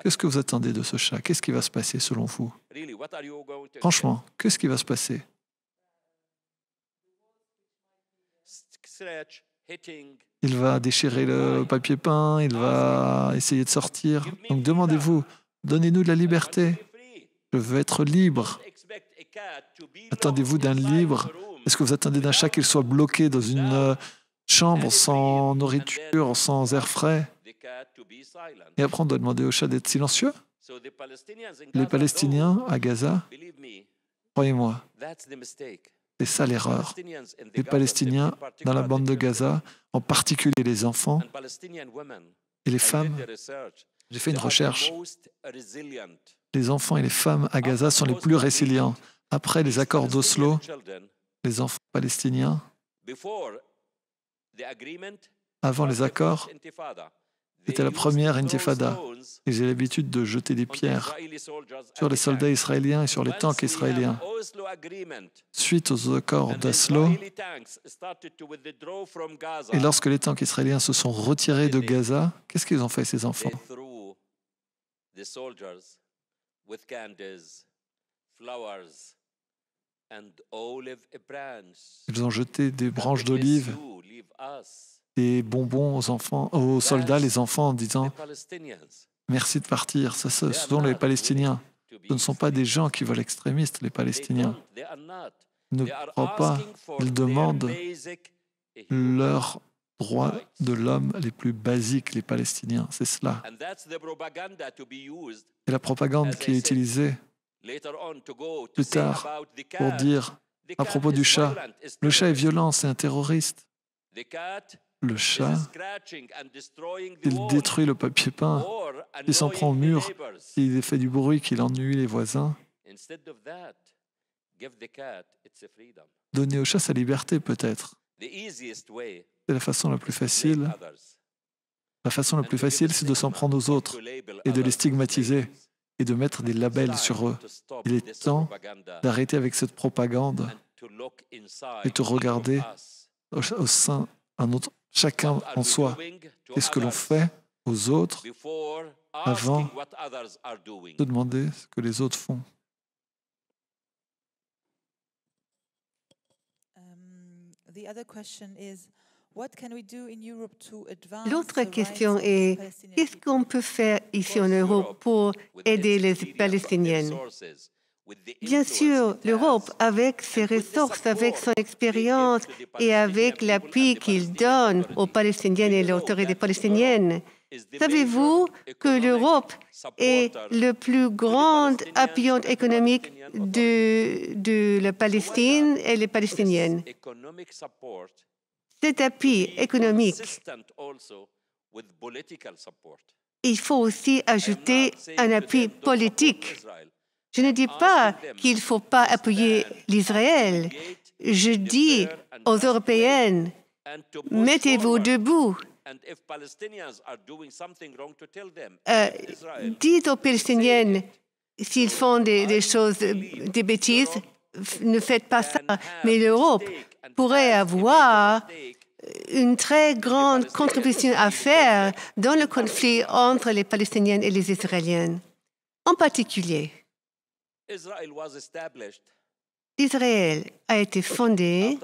qu'est-ce que vous attendez de ce chat? Qu'est-ce qui va se passer selon vous? Franchement, qu'est-ce qui va se passer? Il va déchirer le papier peint, il va essayer de sortir. Donc demandez-vous, donnez-nous de la liberté. Je veux être libre. Attendez-vous d'un libre? Est-ce que vous attendez d'un chat qu'il soit bloqué dans une chambre sans nourriture, sans air frais? Et après, on doit demander au chat d'être silencieux? Les Palestiniens à Gaza, croyez-moi, c'est ça l'erreur. Les Palestiniens dans la bande de Gaza, en particulier les enfants et les femmes, j'ai fait une recherche, les enfants et les femmes à Gaza sont les plus résilients. Après les accords d'Oslo, les enfants palestiniens, avant les accords, c'était la première intifada. Ils avaient l'habitude de jeter des pierres sur les soldats israéliens et sur les tanks israéliens. Suite aux accords d'Oslo, et lorsque les tanks israéliens se sont retirés de Gaza, qu'est-ce qu'ils ont fait, ces enfants? Ils ont jeté des branches d'olive, des bonbons aux soldats, les enfants, en disant « Merci de partir ». Ce sont les Palestiniens. Ce ne sont pas des gens qui veulent extrémistes, les Palestiniens. Ils ne croient pas. Ils demandent leurs droits de l'homme les plus basiques, les Palestiniens. C'est cela. Et la propagande qui est utilisée plus tard pour dire à propos du chat, le chat est violent, c'est un terroriste. Le chat, il détruit le papier peint, il s'en prend au mur, il fait du bruit, qu'il ennuie les voisins. Donnez au chat sa liberté, peut-être. C'est la façon la plus facile. La façon la plus facile, c'est de s'en prendre aux autres et de les stigmatiser et de mettre des labels sur eux. Il est temps d'arrêter avec cette propagande et de regarder au sein chacun en soi. Qu'est-ce que l'on fait aux autres avant de demander ce que les autres font? L'autre question est, qu'est-ce qu'on peut faire ici en Europe pour aider les Palestiniennes? Bien sûr, l'Europe, avec ses ressources, avec son expérience et avec l'appui qu'il donne aux Palestiniennes et l'autorité palestinienne, savez-vous que l'Europe est le plus grand appuyant économique de la Palestine et les Palestiniennes? Cet appui économique, il faut aussi ajouter un appui politique. Je ne dis pas qu'il ne faut pas appuyer l'Israël. Je dis aux Européennes, mettez-vous debout. Dites aux Palestiniennes, s'ils font des choses, des bêtises, ne faites pas ça. Mais l'Europe pourrait avoir une très grande contribution à faire dans le conflit entre les Palestiniennes et les Israéliennes. En particulier, Israël a été fondé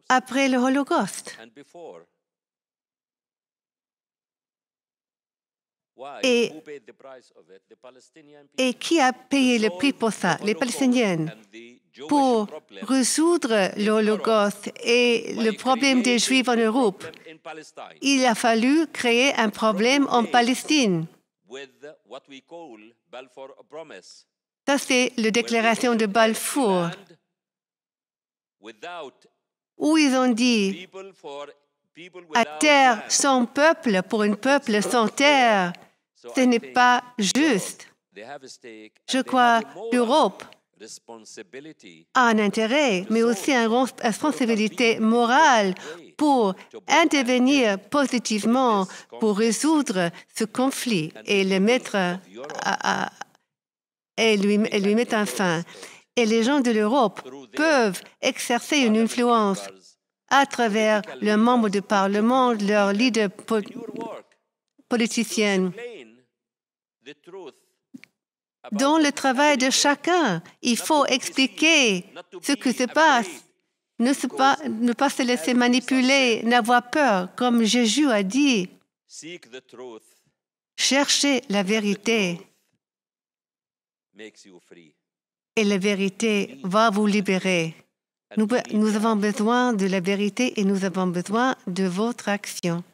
après le Holocauste. Et qui a payé le prix pour ça? Les Palestiniennes. Pour résoudre le Holocauste et le problème des Juifs en Europe, il a fallu créer un problème en Palestine. Ça, c'est la déclaration de Balfour, où ils ont dit « À terre sans peuple, pour un peuple sans terre, ce n'est pas juste. » Je crois que l'Europe a un intérêt, mais aussi une responsabilité morale pour intervenir positivement pour résoudre ce conflit et le mettre et lui mettre un fin. Et les gens de l'Europe peuvent exercer une influence à travers leurs membres du Parlement, leurs leaders politiciens. Dans le travail de chacun, il faut expliquer ce qui se passe, ne pas se laisser manipuler, n'avoir peur. Comme Jésus a dit, cherchez la vérité et la vérité va vous libérer. Nous avons besoin de la vérité et nous avons besoin de votre action.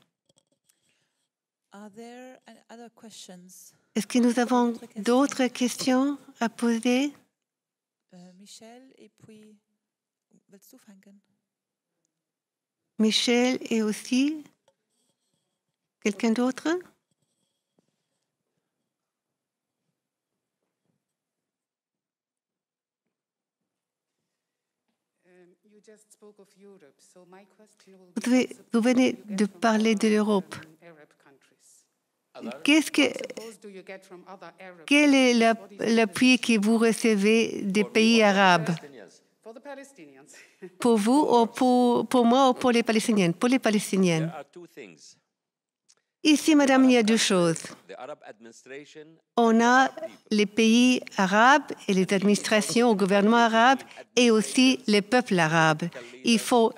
Est-ce que nous avons d'autres questions à poser? Michel, et puis, willst du fangen? Michel et aussi quelqu'un d'autre? Vous venez de parler de l'Europe. Quel est l'appui que vous recevez des pays arabes? Pour vous, ou pour moi, ou pour les Palestiniens? Pour les Palestiniennes. Ici, madame, il y a deux choses. On a les pays arabes et les administrations au gouvernement arabe et aussi les peuples arabes. Il faut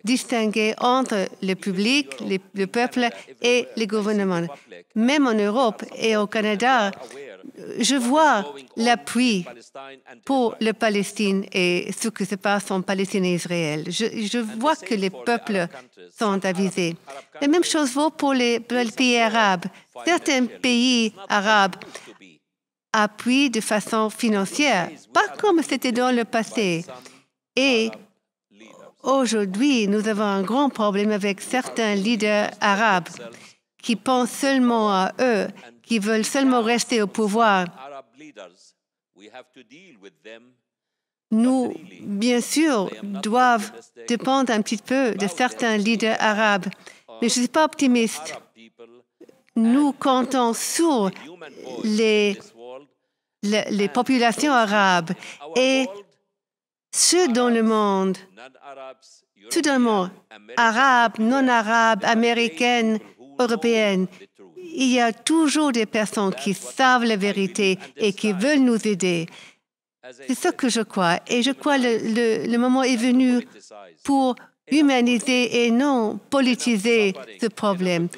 distinguer entre le public, le peuple et les gouvernements. Même en Europe et au Canada, je vois l'appui pour la Palestine et ce qui se passe en Palestine et Israël. Je vois que les peuples sont avisés. La même chose vaut pour les pays arabes. Certains pays arabes appuient de façon financière, pas comme c'était dans le passé. Et aujourd'hui, nous avons un grand problème avec certains leaders arabes qui pensent seulement à eux, qui veulent seulement rester au pouvoir. Nous, bien sûr, doivent dépendre un petit peu de certains leaders arabes, mais je ne suis pas optimiste. Nous comptons sur les populations arabes et ceux dans le monde, arabes, non-arabes, américaines, européennes. Il y a toujours des personnes qui savent la vérité et qui veulent nous aider. C'est ce que je crois. Et je crois que le moment est venu pour humaniser et non politiser ce problème.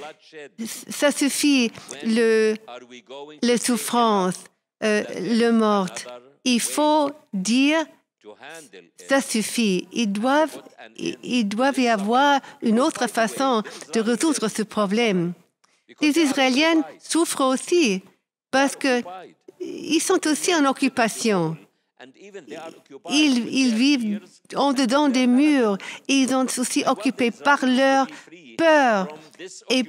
Ça suffit, les souffrances, le mort. Il faut dire, ça suffit. Il doit y avoir une autre façon de résoudre ce problème. Les Israéliens souffrent aussi parce qu'ils sont aussi en occupation. Ils vivent en dedans des murs. Ils sont aussi occupés par leur peur et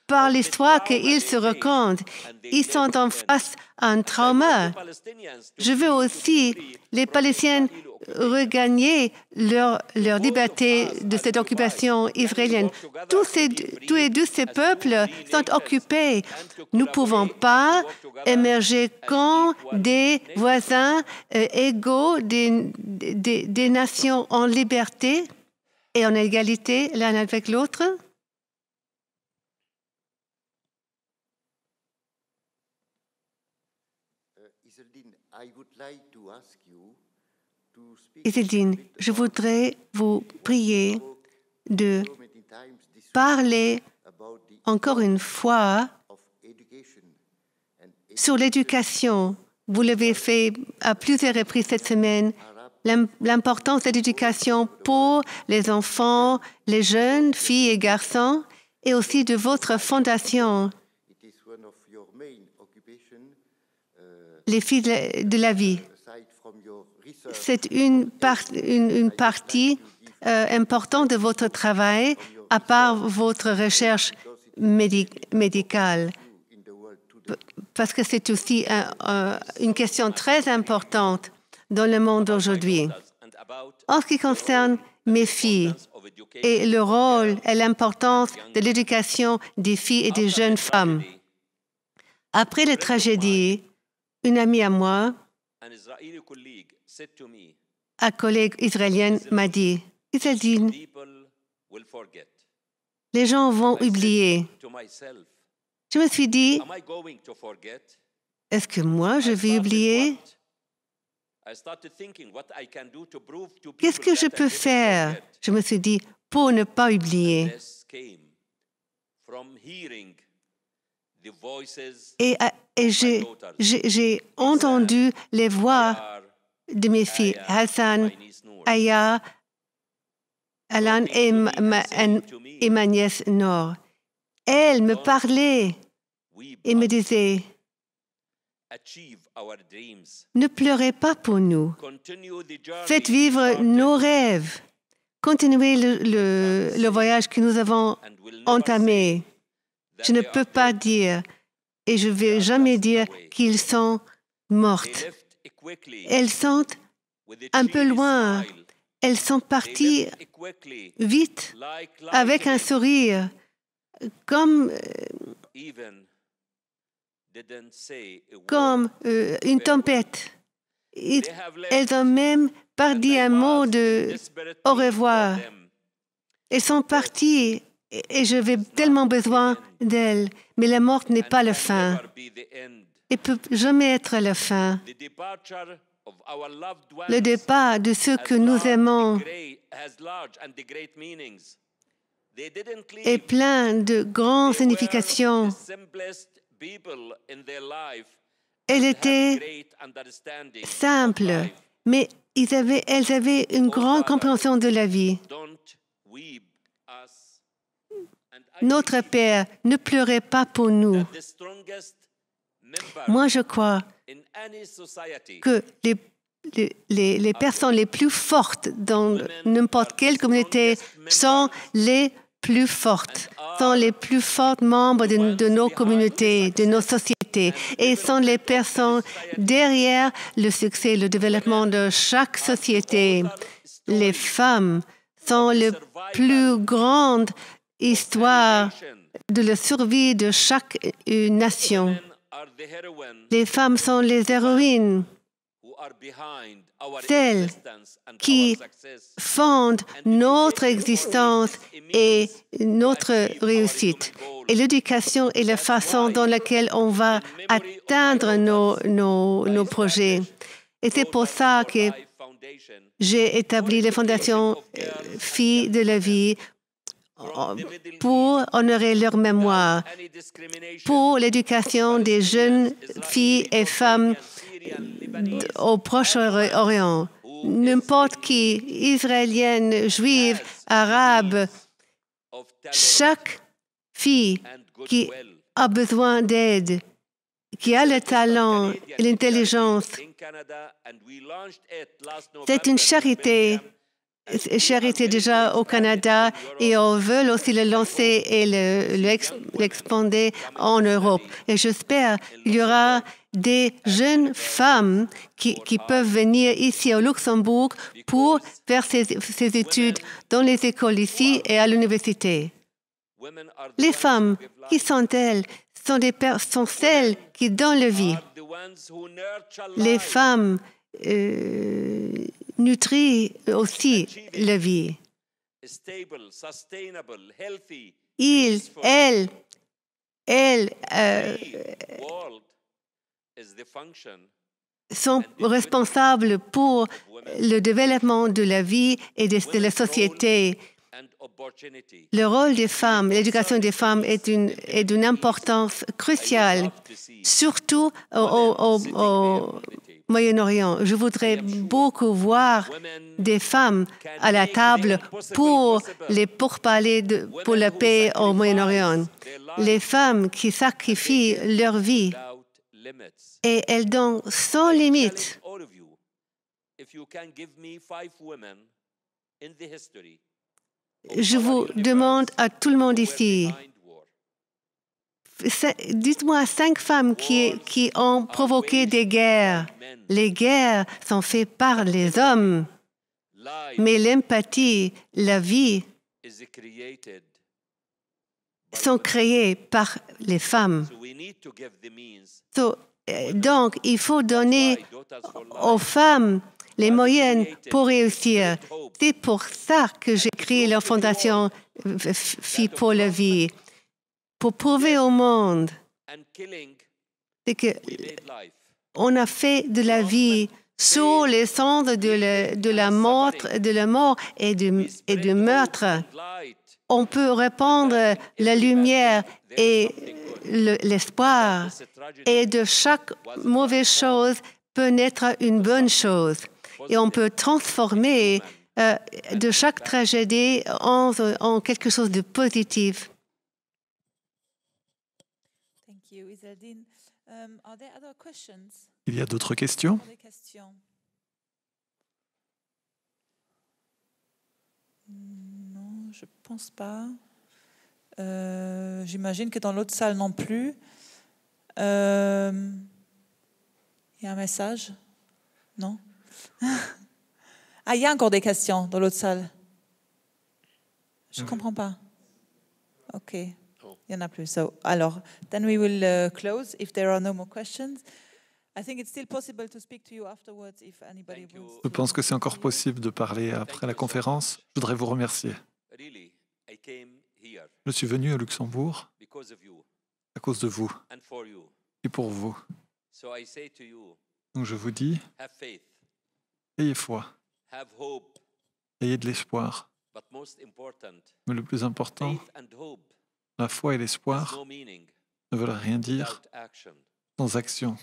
par l'histoire qu'ils se racontent. Ils sont en face à un trauma. Je veux aussi les Palestiniens regagner leur liberté de cette occupation israélienne. Tous et deux ces peuples sont occupés. Nous ne pouvons pas émerger comme des voisins égaux, des nations en liberté et en égalité l'un avec l'autre. Iseldine, je voudrais vous prier de parler encore une fois sur l'éducation. Vous l'avez fait à plusieurs reprises cette semaine. L'importance de l'éducation pour les enfants, les jeunes, filles et garçons, et aussi de votre fondation, les filles de la vie. C'est une partie importante de votre travail, à part votre recherche médicale, parce que c'est aussi une question très importante dans le monde aujourd'hui. En ce qui concerne mes filles et le rôle et l'importance de l'éducation des filles et des jeunes femmes. Après la tragédie, une amie à moi, un collègue israélien, m'a dit, Isadine, les gens vont oublier. Je me suis dit, est-ce que moi, je vais oublier? Qu'est-ce que je peux faire? Je me suis dit, pour ne pas oublier. Et j'ai entendu les voix de mes filles, Hassan, Aya, Alan et ma nièce Nor. Elles me parlaient et me disaient, ne pleurez pas pour nous. Faites vivre nos rêves. Continuez le voyage que nous avons entamé. Je ne peux pas dire, et je ne vais jamais dire qu'ils sont mortes. Elles sont un peu loin. Elles sont parties vite, avec un sourire, comme une tempête. Elles ont même pas dit un mot de au revoir. Elles sont parties et j'avais tellement besoin d'elles. Mais la mort n'est pas la fin. Elle ne peut jamais être la fin. Le départ de ceux que nous aimons est plein de grandes significations. Elle était simple, mais elles avaient une grande compréhension de la vie. Notre Père, ne pleurez pas pour nous. Moi, je crois que les personnes les plus fortes dans n'importe quelle communauté sont les plus fortes, sont les plus forts membres de nos communautés, de nos sociétés, et sont les personnes derrière le succès et le développement de chaque société. Les femmes sont les plus grandes histoires de la survie de chaque nation. Les femmes sont les héroïnes, celles qui fondent notre existence et notre réussite. Et l'éducation est la façon dans laquelle on va atteindre nos projets. Et c'est pour ça que j'ai établi la Fondation Filles de la Vie pour honorer leur mémoire, pour l'éducation des jeunes filles et femmes au Proche-Orient. N'importe qui, israélienne, juive, arabe, chaque fille qui a besoin d'aide, qui a le talent et l'intelligence, c'est une charité déjà au Canada et on veut aussi le lancer et l'expander en Europe. Et j'espère qu'il y aura des jeunes femmes qui peuvent venir ici au Luxembourg pour faire ces études dans les écoles ici et à l'université. Les femmes, qui sont-elles? Sont celles qui donnent la vie. Les femmes nutrit aussi la vie. Elles sont responsables pour le développement de la vie et de la société. Le rôle des femmes, l'éducation des femmes est d'une importance cruciale, surtout au Moyen-Orient. Je voudrais beaucoup voir des femmes à la table pour les pourparlers pour la paix au Moyen-Orient. Les femmes qui sacrifient leur vie et elles donnent sans limite. Je vous demande à tout le monde ici, dites-moi 5 femmes qui ont provoqué des guerres. Les guerres sont faites par les hommes, mais l'empathie, la vie, sont créées par les femmes. Donc, il faut donner aux femmes les moyens pour réussir. C'est pour ça que j'ai créé la Fondation Filles pour la vie, pour prouver au monde qu'on a fait de la vie sur les cendres de la mort et du meurtre. On peut répandre la lumière et l'espoir. Et de chaque mauvaise chose peut naître une bonne chose. Et on peut transformer de chaque tragédie en quelque chose de positif. Il y a d'autres questions? Non, je ne pense pas. J'imagine que dans l'autre salle non plus. Il y a un message? Non? Ah, il y a encore des questions dans l'autre salle. Je ne comprends pas. OK. Il n'y en a plus. So, alors, then we will close if there are no more questions. I think it's still possible to speak to you afterwards if anybody wants. Je pense que c'est encore possible de parler après la conférence. Je voudrais vous remercier. Je suis venu à Luxembourg à cause de vous et pour vous. Donc je vous dis, ayez foi, ayez de l'espoir. Mais le plus important, la foi et l'espoir ne veulent rien dire sans action.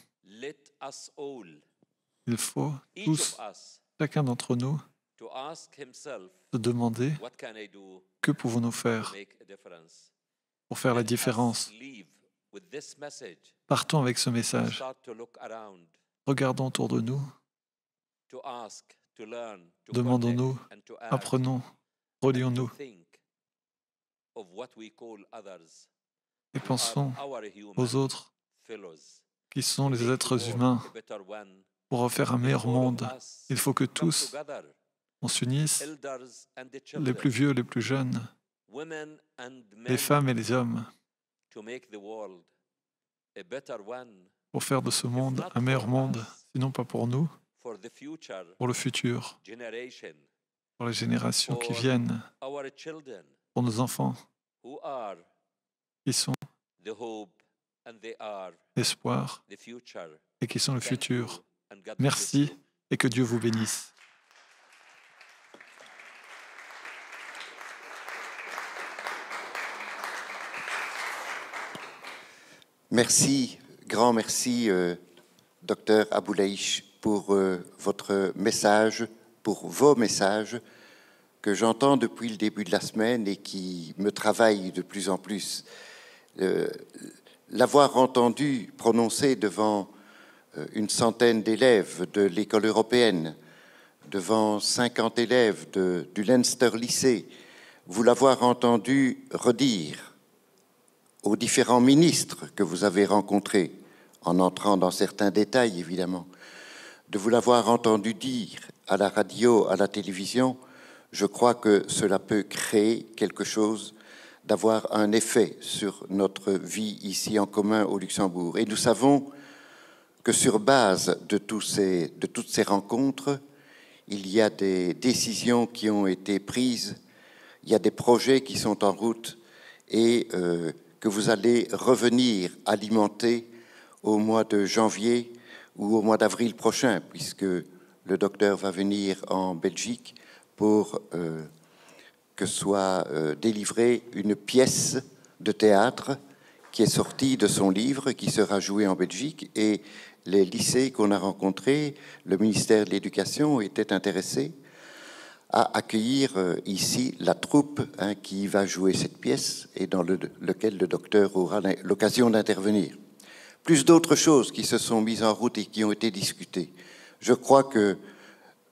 Il faut tous, chacun d'entre nous, se demander que pouvons-nous faire pour faire la différence. Partons avec ce message. Regardons autour de nous. Demandons-nous, apprenons, relions-nous. Et pensons aux autres qui sont les êtres humains. Pour refaire un meilleur monde, il faut que tous, on s'unisse, les plus vieux, les plus jeunes, les femmes et les hommes, pour faire de ce monde un meilleur monde, sinon pas pour nous, pour le futur, pour les générations qui viennent, pour nos enfants, qui sont l'espoir et qui sont le futur. Merci et que Dieu vous bénisse. Merci, grand merci, Dr Aboulaïch, pour votre message, pour vos messages que j'entends depuis le début de la semaine et qui me travaillent de plus en plus. L'avoir entendu prononcer devant une centaine d'élèves de l'école européenne, devant 50 élèves du Leinster Lycée, vous l'avoir entendu redire aux différents ministres que vous avez rencontrés, en entrant dans certains détails évidemment, de vous l'avoir entendu dire à la radio, à la télévision, je crois que cela peut créer quelque chose, d'avoir un effet sur notre vie ici en commun au Luxembourg. Et nous savons que sur base de toutes ces rencontres, il y a des décisions qui ont été prises, il y a des projets qui sont en route et que vous allez revenir alimenter au mois de janvier ou au mois d'avril prochain, puisque le docteur va venir en Belgique pour que soit délivrée une pièce de théâtre qui est sortie de son livre, qui sera jouée en Belgique, et les lycées qu'on a rencontrés, le ministère de l'Éducation était intéressé à accueillir ici la troupe qui va jouer cette pièce et dans lequel le docteur aura l'occasion d'intervenir. Plus d'autres choses qui se sont mises en route et qui ont été discutées. Je crois que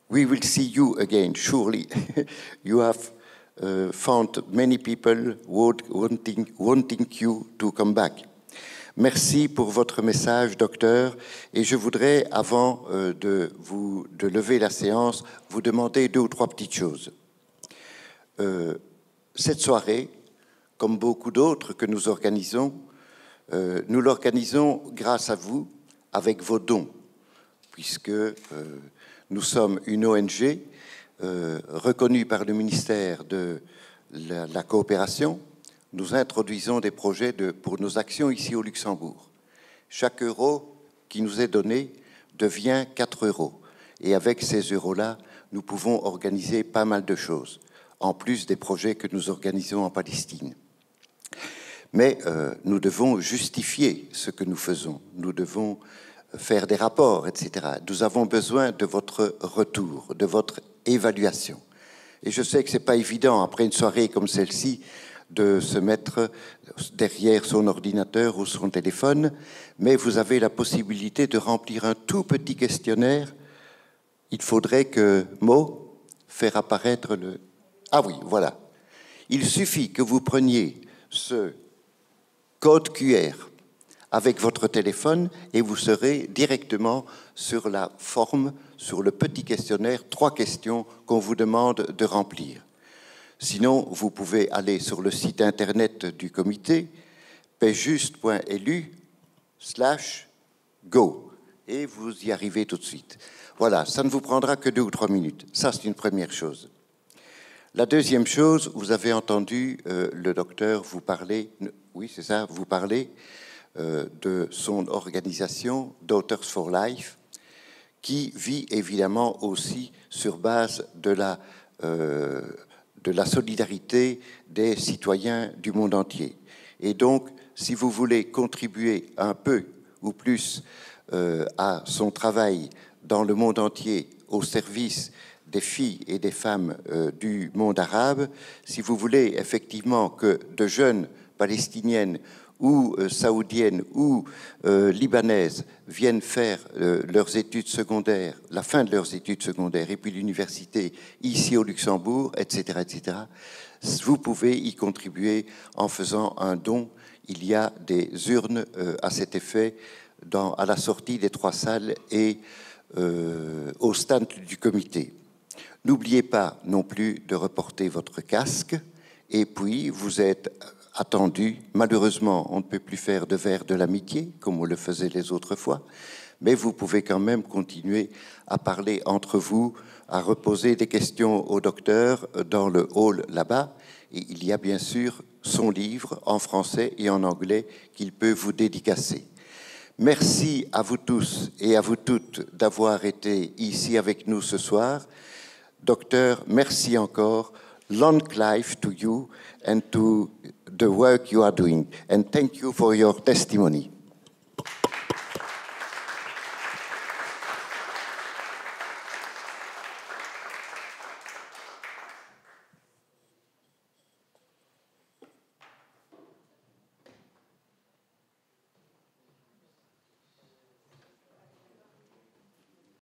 we will see you again, surely. You have found many people wanting you to come back. Merci pour votre message, docteur. Et je voudrais, avant de lever la séance, vous demander 2 ou 3 petites choses. Cette soirée, comme beaucoup d'autres que nous organisons, nous l'organisons grâce à vous, avec vos dons, puisque nous sommes une ONG reconnue par le ministère de la Coopération. Nous introduisons des projets pour nos actions ici au Luxembourg. Chaque euro qui nous est donné devient 4 euros. Et avec ces euros-là, nous pouvons organiser pas mal de choses, en plus des projets que nous organisons en Palestine. Mais nous devons justifier ce que nous faisons. Nous devons faire des rapports, etc. Nous avons besoin de votre retour, de votre évaluation. Et je sais que ce n'est pas évident, après une soirée comme celle-ci, de se mettre derrière son ordinateur ou son téléphone, mais vous avez la possibilité de remplir un tout petit questionnaire. Il faudrait que Mo fasse apparaître le... Ah oui, voilà. Il suffit que vous preniez ce code QR avec votre téléphone et vous serez directement sur la forme, sur le petit questionnaire, 3 questions qu'on vous demande de remplir. Sinon, vous pouvez aller sur le site internet du comité, paixjuste.lu/go, et vous y arrivez tout de suite. Voilà, ça ne vous prendra que 2 ou 3 minutes. Ça, c'est une première chose. La deuxième chose, vous avez entendu le docteur vous parler, oui, c'est ça, vous parler de son organisation Daughters for Life, qui vit évidemment aussi sur base de la solidarité des citoyens du monde entier. Et donc, si vous voulez contribuer un peu ou plus à son travail dans le monde entier au service des filles et des femmes du monde arabe, si vous voulez effectivement que de jeunes palestiniennes ou saoudiennes ou libanaises viennent faire leurs études secondaires, la fin de leurs études secondaires et puis l'université ici au Luxembourg, etc., etc., vous pouvez y contribuer en faisant un don. Il y a des urnes à cet effet à la sortie des 3 salles et au stand du comité. N'oubliez pas non plus de reporter votre casque et puis vous êtes attendu. Malheureusement, on ne peut plus faire de verre de l'amitié comme on le faisait les autres fois, mais vous pouvez quand même continuer à parler entre vous, à reposer des questions au docteur dans le hall là-bas. Et il y a bien sûr son livre en français et en anglais qu'il peut vous dédicacer. Merci à vous tous et à vous toutes d'avoir été ici avec nous ce soir. Docteur, merci encore. Long life to you and to the work you are doing. And thank you for your testimony.